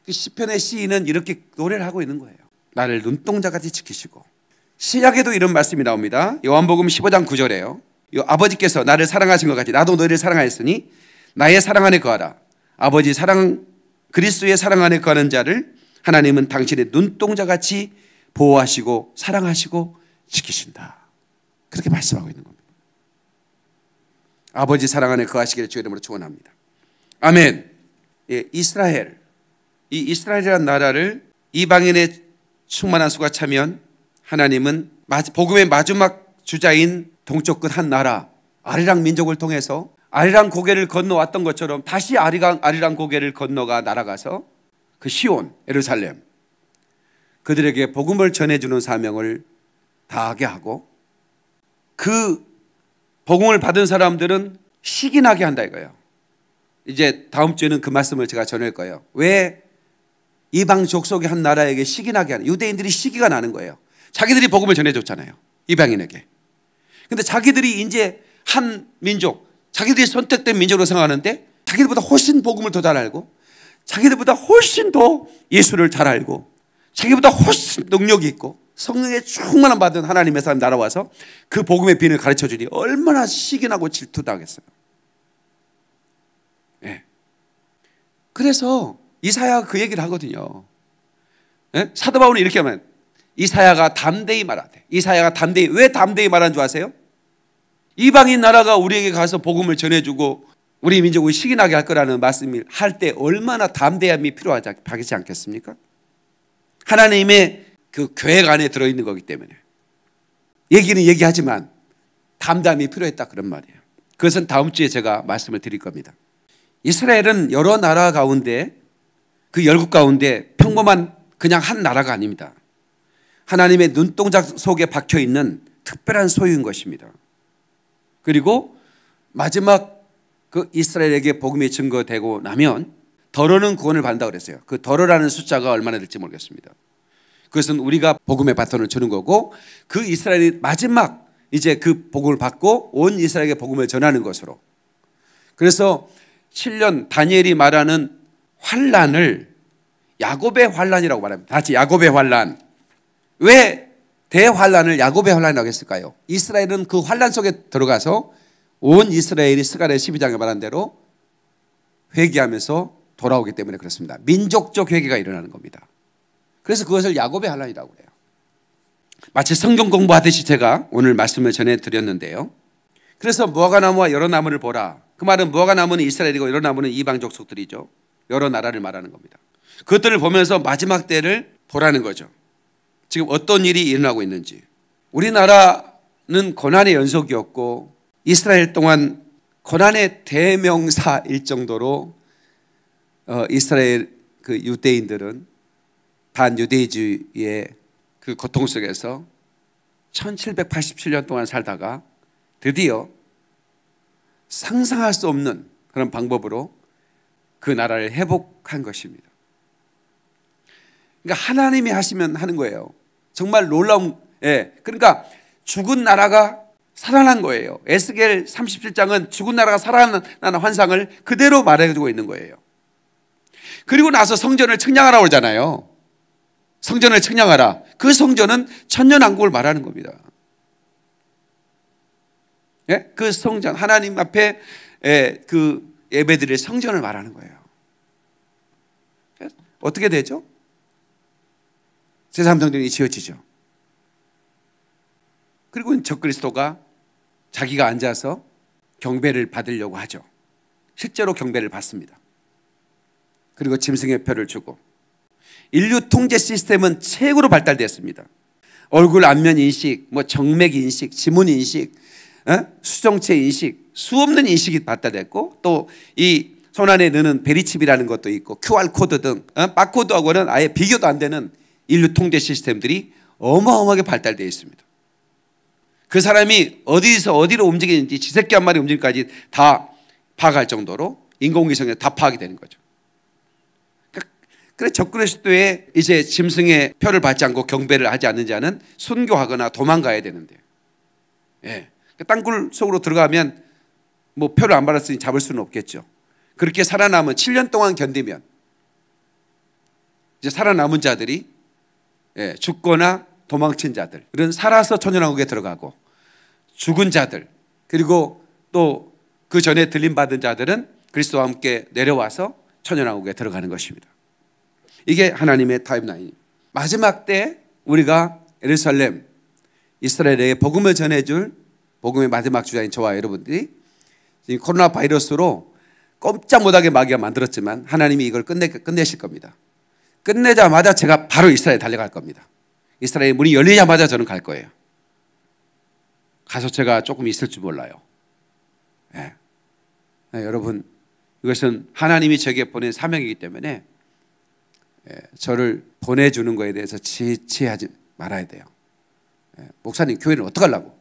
시편의 시인은 이렇게 노래를 하고 있는 거예요. 나를 눈동자같이 지키시고. 신약에도 이런 말씀이 나옵니다. 요한복음 15장 9절에요. 아버지께서 나를 사랑하신 것 같이 나도 너희를 사랑하였으니 나의 사랑 안에 거하라. 아버지 사랑 그리스도의 사랑 안에 거하는 자를 하나님은 당신의 눈동자같이 보호하시고 사랑하시고 지키신다. 그렇게 말씀하고 있는 겁니다. 아버지 사랑 안에 거하시기를 주의 이름으로 축원합니다. 아멘. 이스라엘, 이 이스라엘이라는 나라를 이방인의 충만한 수가 차면 하나님은 복음의 마지막 주자인 동쪽 끝 한 나라 아리랑 민족을 통해서 아리랑 고개를 건너왔던 것처럼 다시 아리랑 고개를 건너가 날아가서 그 시온 예루살렘 그들에게 복음을 전해주는 사명을 다하게 하고 그 복음을 받은 사람들은 시기나게 한다 이거예요. 이제 다음 주에는 그 말씀을 제가 전할 거예요. 왜 이방 족속의 한 나라에게 시기나게 하는, 유대인들이 시기가 나는 거예요. 자기들이 복음을 전해줬잖아요, 이방인에게. 근데 자기들이 이제 한 민족, 자기들이 선택된 민족으로 생각하는데 자기들보다 훨씬 복음을 더 잘 알고 자기들보다 훨씬 더 예수를 잘 알고 자기보다 훨씬 능력이 있고 성령의 충만함 받은 하나님의 사람이 날아와서 그 복음의 비밀을 가르쳐주니 얼마나 시기나고 질투당했어요. 그래서 이사야가 그 얘기를 하거든요. 사도 바울은 이렇게 하면 이사야가 담대히 말하대. 이사야가 담대히, 왜 담대히 말하는 줄 아세요? 이방인 나라가 우리에게 가서 복음을 전해주고 우리 민족을 시기나게 할 거라는 말씀을 할 때 얼마나 담대함이 필요하지 않겠습니까? 하나님의 그 계획 안에 들어있는 거기 때문에 얘기는 얘기하지만 담대함이 필요했다 그런 말이에요. 그것은 다음 주에 제가 말씀을 드릴 겁니다. 이스라엘은 여러 나라 가운데 그 열국 가운데 평범한 그냥 한 나라가 아닙니다. 하나님의 눈동자 속에 박혀있는 특별한 소유인 것입니다. 그리고 마지막 그 이스라엘에게 복음이 증거되고 나면 더러는 구원을 받는다고 그랬어요. 그 더러라는 숫자가 얼마나 될지 모르겠습니다. 그것은 우리가 복음의 바톤을 주는 거고 그 이스라엘이 마지막 이제 그 복음을 받고 온 이스라엘에게 복음을 전하는 것으로. 그래서 7년 다니엘이 말하는 환란을 야곱의 환란이라고 말합니다. 같이 야곱의 환란. 왜 대환란을 야곱의 환란이라고 했을까요? 이스라엘은 그 환란 속에 들어가서 온 이스라엘이 스가랴 12장에 말한 대로 회개하면서 돌아오기 때문에 그렇습니다. 민족적 회개가 일어나는 겁니다. 그래서 그것을 야곱의 환란이라고 해요. 마치 성경 공부하듯이 제가 오늘 말씀을 전해드렸는데요. 그래서 무화과 나무와 여러 나무를 보라. 그 말은 무화과 나무는 이스라엘이고 여러 나무는 이방 족속들이죠. 여러 나라를 말하는 겁니다. 그것들을 보면서 마지막 때를 보라는 거죠. 지금 어떤 일이 일어나고 있는지. 우리나라는 고난의 연속이었고 이스라엘 동안 고난의 대명사일 정도로 이스라엘 그 유대인들은 반유대주의의 그 고통 속에서 1787년 동안 살다가 드디어 상상할 수 없는 그런 방법으로 그 나라를 회복한 것입니다. 그러니까 하나님이 하시면 하는 거예요. 정말 놀라운, 그러니까 죽은 나라가 살아난 거예요. 에스겔 37장은 죽은 나라가 살아나는 환상을 그대로 말해주고 있는 거예요. 그리고 나서 성전을 측량하라고 그러잖아요. 성전을 측량하라. 그 성전은 천년왕국을 말하는 겁니다. 그 성전, 하나님 앞에 그 예배드릴 성전을 말하는 거예요. 어떻게 되죠? 제3성전이 지어지죠. 그리고 적그리스도가 자기가 앉아서 경배를 받으려고 하죠. 실제로 경배를 받습니다. 그리고 짐승의 표를 주고, 인류 통제 시스템은 최고로 발달됐습니다. 얼굴 안면 인식, 정맥 인식, 지문 인식, 수정체 인식, 수없는 인식이 발달됐고, 또 이 손안에 넣는 베리칩이라는 것도 있고, QR코드 등 바코드하고는 아예 비교도 안 되는 인류 통제 시스템들이 어마어마하게 발달되어 있습니다. 그 사람이 어디서 어디로 움직이는지, 쥐새끼 한 마리 움직임까지 다 파악할 정도로 인공위성에 다 파악이 되는 거죠. 그래서 적그리스도의 이제 짐승의 표를 받지 않고 경배를 하지 않는 자는 순교하거나 도망가야 되는데, 땅굴 속으로 들어가면 표를 안 받았으니 잡을 수는 없겠죠. 그렇게 살아남은 7년 동안 견디면 이제 살아남은 자들이 죽거나 도망친 자들, 그런 살아서 천년왕국에 들어가고, 죽은 자들, 그리고 또 그 전에 들림받은 자들은 그리스도와 함께 내려와서 천년왕국에 들어가는 것입니다. 이게 하나님의 타임라인. 마지막 때 우리가 예루살렘, 이스라엘에게 복음을 전해줄 복음의 마지막 주자인 저와 여러분들이 지금 코로나 바이러스로 꼼짝 못하게 마귀가 만들었지만 하나님이 이걸 끝내실 겁니다. 끝내자마자 제가 바로 이스라엘 달려갈 겁니다. 이스라엘 문이 열리자마자 저는 갈 거예요. 가서 제가 조금 있을 줄 몰라요. 여러분, 이것은 하나님이 저에게 보낸 사명이기 때문에 저를 보내주는 것에 대해서 지체하지 말아야 돼요. 목사님, 교회는 어떡하려고?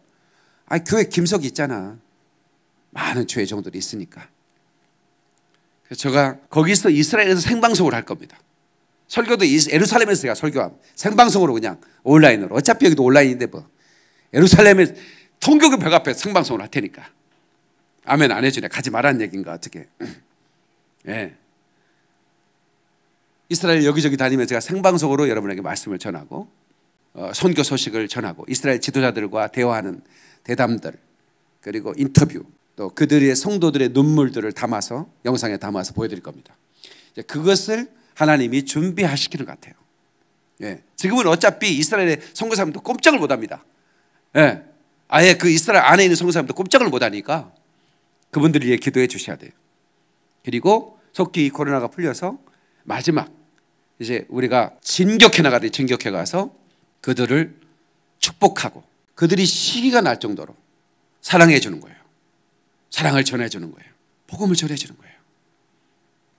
교회 김석이 있잖아. 많은 교회 정도로 있으니까. 그래서 제가 거기서 이스라엘에서 생방송을 할 겁니다. 설교도 예루살렘에서 제가 설교함. 생방송으로 그냥 온라인으로. 어차피 여기도 온라인인데 예루살렘에 통교구 벽 앞에 생방송을 할 테니까. 아멘 안 해주네. 가지 말라는 얘기인가 어떻게. 이스라엘 여기저기 다니면서 제가 생방송으로 여러분에게 말씀을 전하고, 선교 소식을 전하고, 이스라엘 지도자들과 대화하는 대담들, 그리고 인터뷰, 또 그들의 성도들의 눈물들을 담아서 영상에 담아서 보여드릴 겁니다. 그것을 하나님이 준비하시키는 것 같아요. 지금은 어차피 이스라엘의 선교사님도 꼼짝을 못합니다. 아예 그 이스라엘 안에 있는 선교사님도 꼼짝을 못하니까 그분들을 위해 기도해 주셔야 돼요. 그리고 속히 이 코로나가 풀려서 마지막 이제 우리가 진격해 나가듯이 진격해 가서 그들을 축복하고, 그들이 시기가 날 정도로 사랑해 주는 거예요. 사랑을 전해 주는 거예요. 복음을 전해 주는 거예요.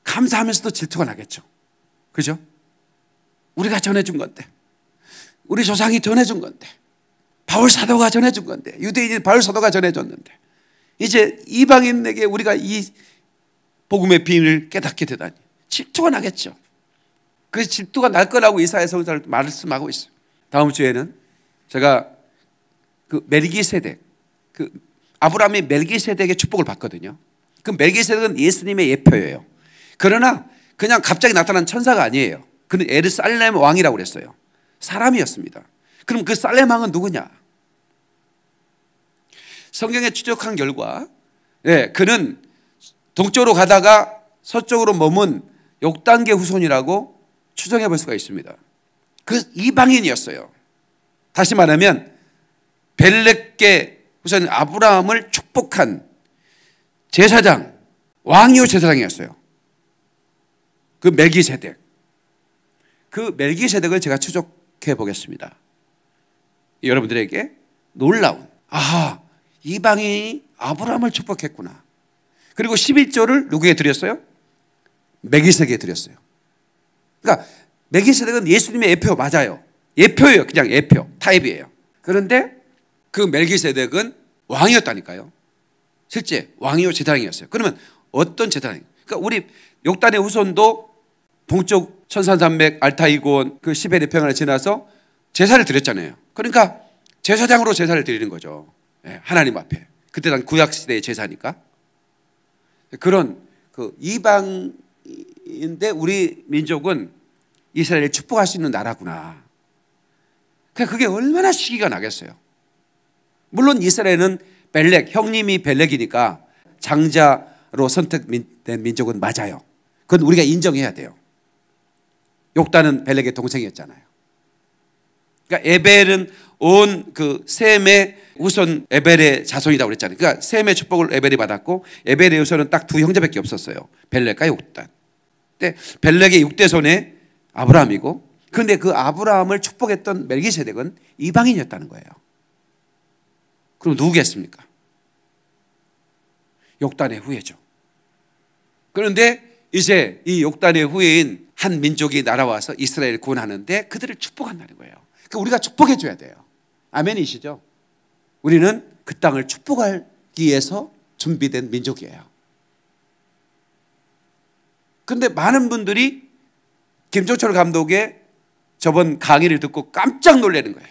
감사하면서도 질투가 나겠죠. 그죠? 우리가 전해준 건데, 우리 조상이 전해준 건데, 바울 사도가 전해준 건데, 유대인인 바울 사도가 전해줬는데, 이제 이방인에게 우리가 이 복음의 비밀을 깨닫게 되다니 질투가 나겠죠. 그 질투가 날 거라고 이사야 선지자를 말씀하고 있어요. 다음 주에는 제가 그 멜기세덱, 그 아브라함이 멜기세덱의 축복을 받거든요. 그 멜기세덱은 예수님의 예표예요. 그러나 그냥 갑자기 나타난 천사가 아니에요. 그는 에르살렘 왕이라고 그랬어요. 사람이었습니다. 그럼 그 살렘 왕은 누구냐? 성경에 추적한 결과, 그는 동쪽으로 가다가 서쪽으로 머문 욕단계 후손이라고 추정해 볼 수가 있습니다. 그 이방인이었어요. 다시 말하면 벨렉계 후손 아브라함을 축복한 제사장, 왕이요 제사장이었어요. 그 멜기세덱. 그 멜기세덱을 제가 추적해 보겠습니다. 여러분들에게 놀라운, 아하, 이방인이 아브라함을 축복했구나. 그리고 11조를 누구에게 드렸어요? 멜기세덱에게 드렸어요. 그러니까 멜기세덱은 예수님의 예표 맞아요. 예표예요. 그냥 예표, 타입이에요. 그런데 그 멜기세덱은 왕이었다니까요. 실제 왕이요 제사장이었어요. 그러면 어떤 제사장? 그러니까 우리 욕단의 후손도 동쪽 천산산맥 알타이곤 그 시베리아 평야를 지나서 제사를 드렸잖아요. 그러니까 제사장으로 제사를 드리는 거죠. 하나님 앞에. 그때 난 구약 시대의 제사니까. 그런 그 이방인데 우리 민족은 이스라엘을 축복할 수 있는 나라구나. 그러니까 그게 얼마나 시기가 나겠어요. 물론 이스라엘은 벨렉, 형님이 벨렉이니까 장자로 선택된 민족은 맞아요. 그건 우리가 인정해야 돼요. 욕단은 벨렉의 동생이었잖아요. 그러니까 에벨은 온 그 셈의 후손 에벨의 자손이라고 그랬잖아요. 그러니까 셈의 축복을 에벨이 받았고 에벨의 후손은 딱 두 형제밖에 없었어요. 벨렉과 욕단. 근데 벨렉의 6대손의 아브라함이고, 그런데 그 아브라함을 축복했던 멜기세덱은 이방인이었다는 거예요. 그럼 누구겠습니까? 욕단의 후예죠. 그런데 이제 이 욕단의 후예인 한 민족이 날아와서 이스라엘을 구원하는데 그들을 축복한다는 거예요. 그러니까 우리가 축복해 줘야 돼요. 아멘이시죠? 우리는 그 땅을 축복하기 위해서 준비된 민족이에요. 그런데 많은 분들이 김종철 감독의 저번 강의를 듣고 깜짝 놀라는 거예요.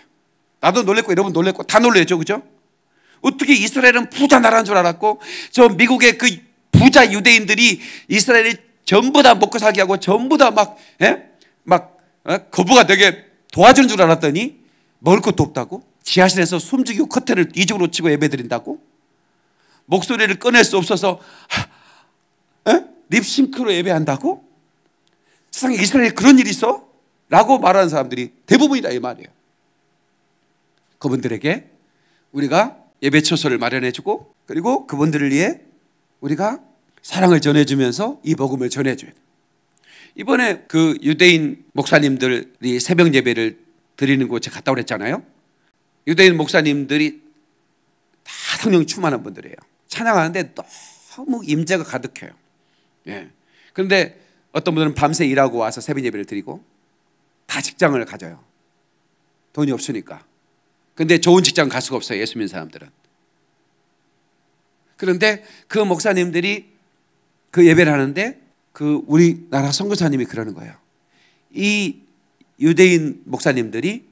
나도 놀랬고 여러분 놀랬고 다 놀랬죠, 그죠? 어떻게 이스라엘은 부자 나라인 줄 알았고 저 미국의 그 부자 유대인들이 이스라엘이 전부 다 먹고 살게 하고 전부 다 거부가 되게 도와주는 줄 알았더니 먹을 것도 없다고? 지하실에서 숨죽이고 커튼을 이쪽으로 치고 예배드린다고? 목소리를 꺼낼 수 없어서 립싱크로 예배한다고? 세상에 이스라엘에 그런 일이 있어? 라고 말하는 사람들이 대부분이다 이 말이에요. 그분들에게 우리가 예배 처소를 마련해주고 그리고 그분들을 위해 우리가 사랑을 전해주면서 이 복음을 전해줘야 돼요. 이번에 그 유대인 목사님들이 새벽 예배를 드리는 곳에 갔다 오랬잖아요. 유대인 목사님들이 다 성령 충만한 분들이에요. 찬양하는데 너무 임재가 가득해요. 그런데 어떤 분들은 밤새 일하고 와서 새벽 예배를 드리고 다 직장을 가져요. 돈이 없으니까. 그런데 좋은 직장 갈 수가 없어요. 예수 믿는 사람들은. 그런데 그 목사님들이 그 예배를 하는데 그 우리나라 선교사님이 그러는 거예요. 이 유대인 목사님들이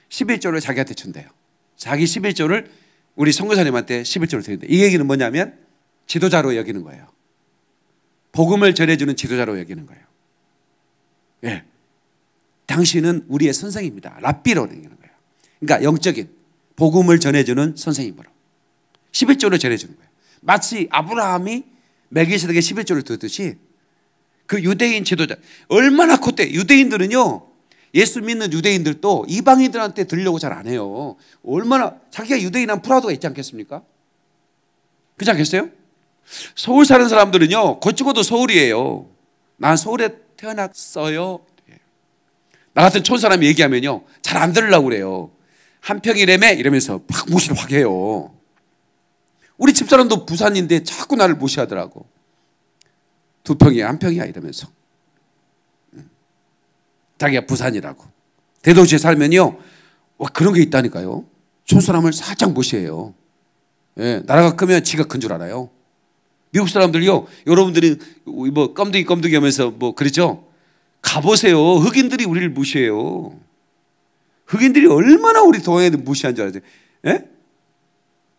11조를 자기한테 준대요. 자기 11조를 우리 선교사님한테 11조를 드린대. 이 얘기는 뭐냐면 지도자로 여기는 거예요. 복음을 전해주는 지도자로 여기는 거예요. 당신은 우리의 선생입니다. 랍비로 여기는 거예요. 그러니까 영적인 복음을 전해주는 선생님으로 11조를 전해주는 거예요. 마치 아브라함이 멜기세덱의 11조를 듣듯이 그 유대인 지도자 얼마나 컸대. 유대인들은요 예수 믿는 유대인들도 이방인들한테 들으려고 잘 안 해요. 얼마나 자기가 유대인한 프라우드가 있지 않겠습니까? 그렇지 않겠어요? 서울 사는 사람들은요 곧 죽어도 서울이에요. 난 서울에 태어났어요. 나 같은 촌 사람이 얘기하면요 잘 안 들으려고 그래요. 한평이라며 이러면서 막 무시를 확 해요. 우리 집사람도 부산인데 자꾸 나를 무시하더라고. 2평이야 1평이야 이러면서. 자기가 부산이라고. 대도시에 살면요 그런 게 있다니까요. 촌사람을 살짝 무시해요. 나라가 크면 지가 큰 줄 알아요. 미국 사람들요 여러분들이 뭐 껌둥이 하면서 뭐 그러죠. 가보세요. 흑인들이 우리를 무시해요. 흑인들이 얼마나 우리 동양인들 무시한 줄 아세요?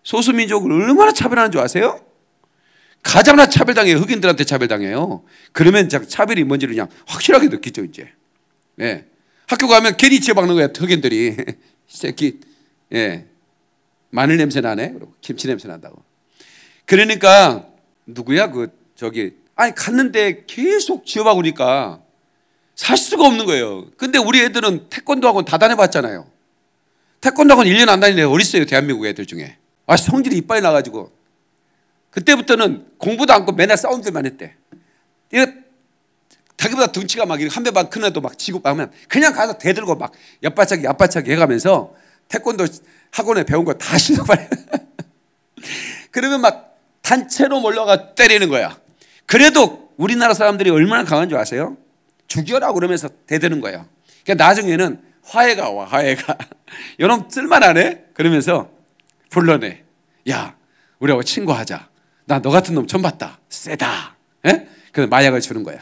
소수민족을 얼마나 차별하는 줄 아세요? 가장 나 차별당해요. 흑인들한테 차별당해요. 그러면 차별이 뭔지를 그냥 확실하게 느끼죠 이제. 학교 가면 괜히 지어박는 거야 흑인들이. 이 새끼 마늘 냄새 나네. 그리고 김치 냄새 난다고. 그러니까 누구야 아니 갔는데 계속 지어박으니까 살 수가 없는 거예요. 근데 우리 애들은 태권도 학원 다 다녀봤잖아요. 태권도 학원 1년 안 다니는 애 어디 있어요 대한민국 애들 중에. 성질이 이빨이 나가지고 그때부터는 공부도 않고 맨날 싸움들만 했대. 이거 자기보다 덩치가 막 한 배 반 큰 애도 막 지고 막면 그냥 가서 대들고 막 엿바짝이 해가면서 태권도 학원에 배운 거 다 실력발휘. 그러면 막 단체로 몰려가 때리는 거야. 그래도 우리나라 사람들이 얼마나 강한 줄 아세요? 죽여라 그러면서 대드는 거예요. 그러니까 나중에는 화해가 와, 화해가. 여러분 쓸만하네? 그러면서 불러내. 야, 우리하고 친구하자. 나 너 같은 놈 처음 봤다. 세다. 예? 그래서 마약을 주는 거야.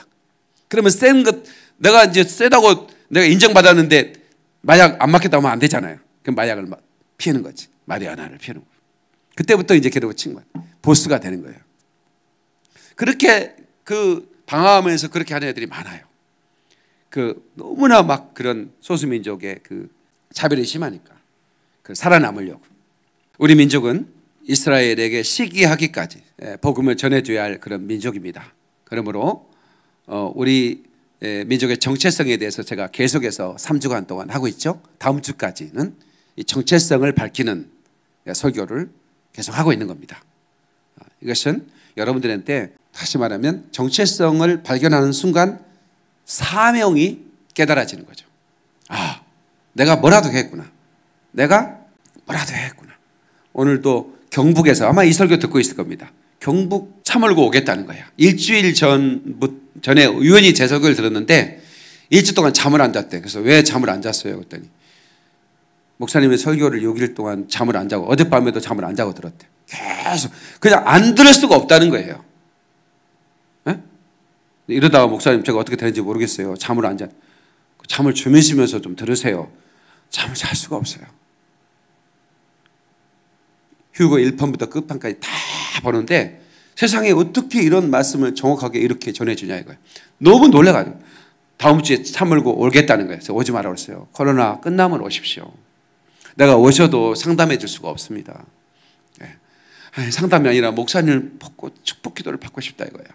그러면 센 것, 내가 이제 세다고 내가 인정받았는데 마약 안 맞겠다고 하면 안 되잖아요. 그럼 마약을 피우는 거지. 마리아나를 피우는 거야. 그때부터 이제 걔하고 친구야. 보스가 되는 거예요. 그렇게 방황하면서 그렇게 하는 애들이 많아요. 너무나 막 그런 소수민족의 차별이 심하니까 살아남으려고. 우리 민족은 이스라엘에게 시기하기까지 복음을 전해줘야 할 그런 민족입니다. 그러므로 우리 민족의 정체성에 대해서 제가 계속해서 3주간 동안 하고 있죠. 다음 주까지는 이 정체성을 밝히는 설교를 계속 하고 있는 겁니다. 이것은 여러분들한테 다시 말하면 정체성을 발견하는 순간 사명이 깨달아지는 거죠. 아, 내가 뭐라도 했구나. 내가 뭐라도 했구나. 오늘도 경북에서 아마 이 설교 듣고 있을 겁니다. 경북 차 몰고 오겠다는 거야. 일주일 전에 우연히 제 설교를 들었는데 일주일 동안 잠을 안 잤대. 그래서 왜 잠을 안 잤어요? 그랬더니 목사님의 설교를 6일 동안 잠을 안 자고 어젯밤에도 잠을 안 자고 들었대. 계속 그냥 안 들을 수가 없다는 거예요. 에? 이러다가 목사님 제가 어떻게 되는지 모르겠어요. 잠을 안 자. 잠을 주무시면서 좀 들으세요. 잠을 잘 수가 없어요. 휴거 1편부터 끝판까지 다 보는데 세상에 어떻게 이런 말씀을 정확하게 이렇게 전해주냐 이거예요. 너무 놀라가지고 다음 주에 차 몰고 오겠다는 거예요. 그래서 오지 마라 그랬어요. 코로나 끝나면 오십시오. 내가 오셔도 상담해 줄 수가 없습니다. 아니, 상담이 아니라 목사님을 뽑고 축복 기도를 받고 싶다 이거예요.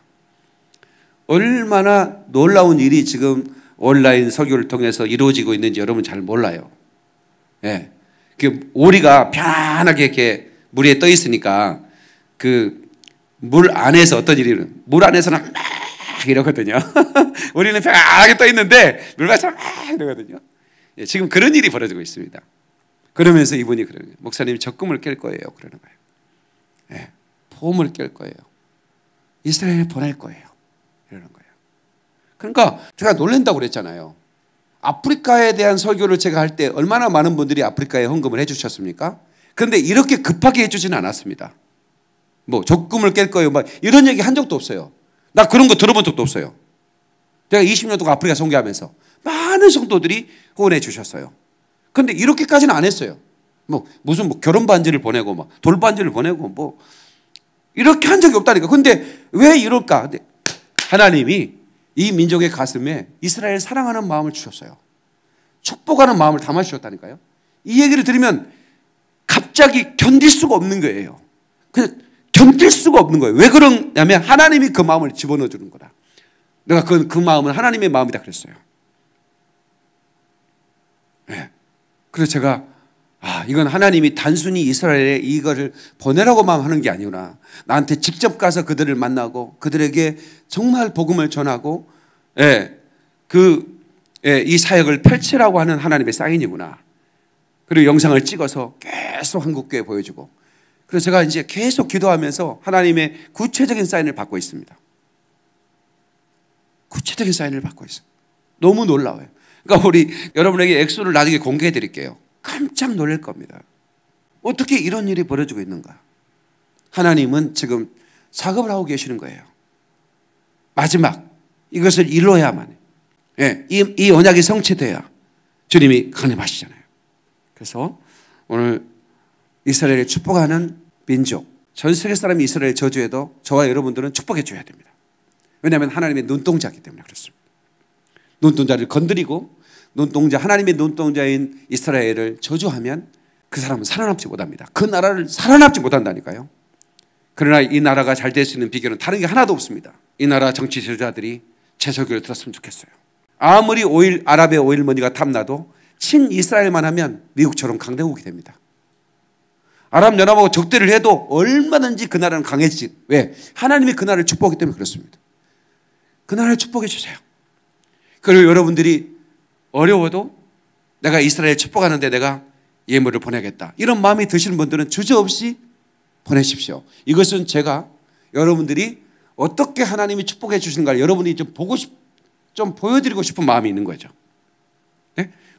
얼마나 놀라운 일이 지금 온라인 설교를 통해서 이루어지고 있는지 여러분 잘 몰라요. 예. 오리가 편안하게 이렇게 물 위에 떠 있으니까 물 안에서 어떤 일이 일어나요? 물 안에서는 막 이러거든요. 우리는 편안하게 떠 있는데 물 밖에서 막 이러거든요. 예, 지금 그런 일이 벌어지고 있습니다. 그러면서 이분이 그러는 거예요. 목사님이 적금을 깰 거예요. 그러는 거예요. 예, 보험을 깰 거예요. 이스라엘에 보낼 거예요. 이러는 거예요. 그러니까 제가 놀란다고 그랬잖아요. 아프리카에 대한 설교를 제가 할 때 얼마나 많은 분들이 아프리카에 헌금을 해주셨습니까? 그런데 이렇게 급하게 해주지는 않았습니다. 뭐 적금을 깰 거예요. 막 이런 얘기 한 적도 없어요. 나 그런 거 들어본 적도 없어요. 제가 20년 동안 아프리카 선교하면서 많은 성도들이 후원해 주셨어요. 그런데 이렇게까지는 안 했어요. 무슨 결혼 반지를 보내고 막 돌 반지를 보내고 뭐 이렇게 한 적이 없다니까. 근데 왜 이럴까? 근데 하나님이 이 민족의 가슴에 이스라엘 사랑하는 마음을 주셨어요. 축복하는 마음을 담아 주셨다니까요. 이 얘기를 들으면 갑자기 견딜 수가 없는 거예요. 그냥 견딜 수가 없는 거예요. 왜 그러냐면 하나님이 그 마음을 집어넣어 주는 거다. 내가 그 마음은 하나님의 마음이다 그랬어요. 네. 그래서 제가 이건 하나님이 단순히 이스라엘에 이거를 보내라고만 하는 게 아니구나. 나한테 직접 가서 그들을 만나고 그들에게 정말 복음을 전하고 이 사역을 펼치라고 하는 하나님의 사인이구나. 그리고 영상을 찍어서 계속 한국교회에 보여주고. 그래서 제가 이제 계속 기도하면서 하나님의 구체적인 사인을 받고 있습니다. 구체적인 사인을 받고 있어요. 너무 놀라워요. 그러니까 우리 여러분에게 액수를 나중에 공개해 드릴게요. 깜짝 놀랄 겁니다. 어떻게 이런 일이 벌어지고 있는가? 하나님은 지금 작업을 하고 계시는 거예요. 마지막 이것을 이루어야만 해요. 이 언약이 성취돼야 주님이 강림하시잖아요. 그래서 오늘 이스라엘을 축복하는 민족, 전 세계 사람이 이스라엘 저주해도 저와 여러분들은 축복해 줘야 됩니다. 왜냐하면 하나님의 눈동자이기 때문에 그렇습니다. 눈동자를 건드리고 하나님의 눈동자인 이스라엘을 저주하면 그 사람은 살아남지 못합니다. 그 나라를 살아남지 못한다니까요. 그러나 이 나라가 잘 될 수 있는 비결은 다른 게 하나도 없습니다. 이 나라 정치 지도자들이 제 설교를 들었으면 좋겠어요. 아무리 아랍의 오일머니가 탐나도 친이스라엘만 하면 미국처럼 강대국이 됩니다. 아랍연합하고 적대를 해도 얼마든지 그 나라는 강해지지. 왜? 하나님이 그 나라를 축복하기 때문에 그렇습니다. 그 나라를 축복해 주세요. 그리고 여러분들이 어려워도 내가 이스라엘 축복하는데 내가 예물을 보내겠다. 이런 마음이 드시는 분들은 주저없이 보내십시오. 이것은 제가 여러분들이 어떻게 하나님이 축복해 주시는가를 여러분이 좀 보여드리고 싶은 마음이 있는 거죠.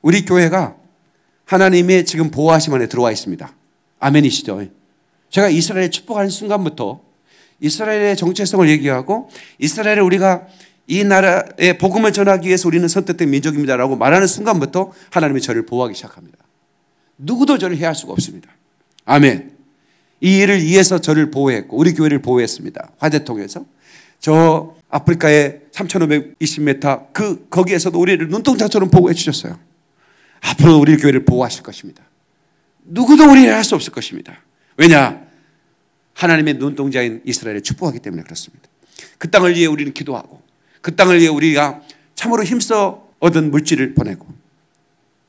우리 교회가 하나님의 지금 보호하심 안에 들어와 있습니다. 아멘이시죠? 제가 이스라엘을 축복하는 순간부터 이스라엘의 정체성을 얘기하고 이스라엘을 우리가 이 나라의 복음을 전하기 위해서 우리는 선택된 민족입니다라고 말하는 순간부터 하나님이 저를 보호하기 시작합니다. 누구도 저를 해할 수가 없습니다. 아멘. 이 일을 위해서 저를 보호했고 우리 교회를 보호했습니다. 화재통에서 저 아프리카의 3,520m 거기에서도 우리를 눈동자처럼 보호해 주셨어요. 앞으로 우리 교회를 보호하실 것입니다. 누구도 우리를 할 수 없을 것입니다. 왜냐? 하나님의 눈동자인 이스라엘을 축복하기 때문에 그렇습니다. 그 땅을 위해 우리는 기도하고 그 땅을 위해 우리가 참으로 힘써 얻은 물질을 보내고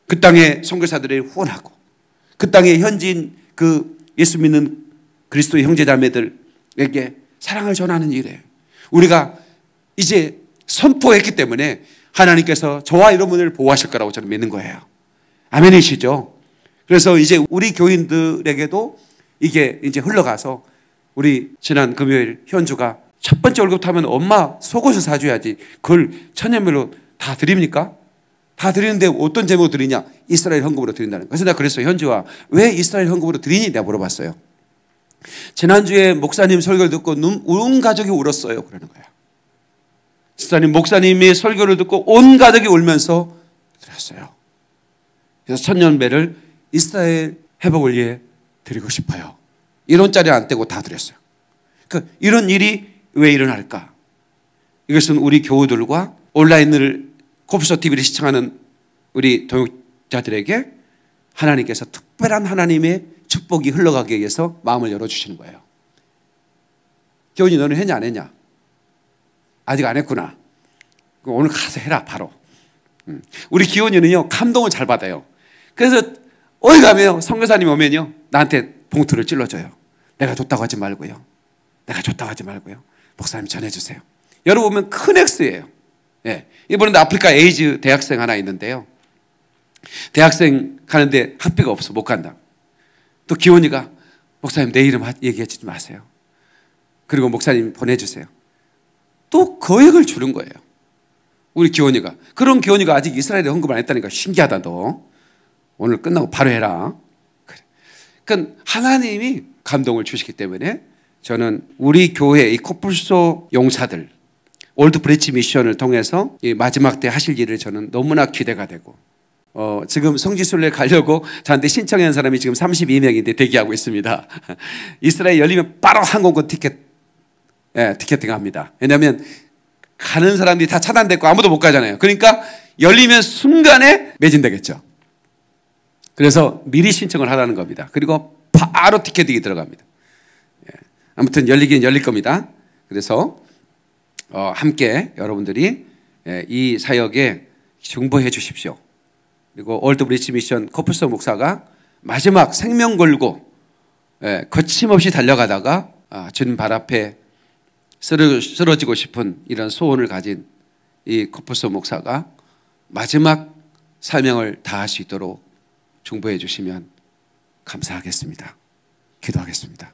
그 땅에 선교사들을 후원하고 그 땅에 현지인 그 예수 믿는 그리스도의 형제자매들에게 사랑을 전하는 일에 우리가 이제 선포했기 때문에 하나님께서 저와 여러분을 보호하실 거라고 저는 믿는 거예요. 아멘이시죠? 그래서 이제 우리 교인들에게도 이게 이제 흘러가서 우리 지난 금요일 현주가 첫 번째 월급 타면 엄마 속옷을 사줘야지 그걸 천연별로 다 드립니까? 다 드리는데 어떤 제목으로 드리냐? 이스라엘 헌금으로 드린다는 거예요. 그래서 내가 그랬어요. 현주와 왜 이스라엘 헌금으로 드리니? 내가 물어봤어요. 지난주에 목사님 설교를 듣고 온 가족이 울었어요. 그러는 거예요. 목사님의 설교를 듣고 온 가족이 울면서 드렸어요. 그래서 천년배를 이스라엘 회복을 위해 드리고 싶어요. 1원짜리 안 떼고 다 드렸어요. 그러니까 이런 일이 왜 일어날까? 이것은 우리 교우들과 온라인을 코프소 TV를 시청하는 우리 동역자들에게 하나님께서 특별한 하나님의 축복이 흘러가기 위해서 마음을 열어주시는 거예요. 교훈이 너는 했냐 안 했냐? 아직 안 했구나. 오늘 가서 해라 바로. 우리 기원이는요 감동을 잘 받아요. 그래서 어디 가면 선교사님 오면요 나한테 봉투를 찔러줘요. 내가 줬다고 하지 말고요. 내가 줬다고 하지 말고요. 목사님 전해주세요. 여러분 보면 큰 액수예요. 예. 이번에도 아프리카 에이즈 대학생 하나 있는데요. 대학생 가는데 학비가 없어 못 간다. 또 기원이가 목사님 내 이름 얘기하지 마세요. 그리고 목사님 보내주세요. 또 거액을 주는 거예요. 우리 기원이가. 그런 기원이가 아직 이스라엘에 헌금을 안 했다니까 신기하다 너. 오늘 끝나고 바로 해라. 그래. 그러니까 하나님이 감동을 주시기 때문에 저는 우리 교회 이 코뿔소 용사들 올드 브리치 미션을 통해서 이 마지막 때 하실 일을 저는 너무나 기대가 되고 지금 성지순례 가려고 저한테 신청한 사람이 지금 32명인데 대기하고 있습니다. 이스라엘 열리면 바로 항공권 티켓팅 합니다. 왜냐하면 가는 사람들이 다 차단됐고 아무도 못 가잖아요. 그러니까 열리면 순간에 매진되겠죠. 그래서 미리 신청을 하라는 겁니다. 그리고 바로 티켓팅이 들어갑니다. 아무튼 열리긴 열릴 겁니다. 그래서 함께 여러분들이 이 사역에 중보해 주십시오. 그리고 올드 브리치 미션 코뿔소 목사가 마지막 생명 걸고 거침없이 달려가다가 주님 발 앞에 쓰러지고 싶은 이런 소원을 가진 이 코뿔소 목사가 마지막 사명을 다할 수 있도록 중보해 주시면 감사하겠습니다. 기도하겠습니다.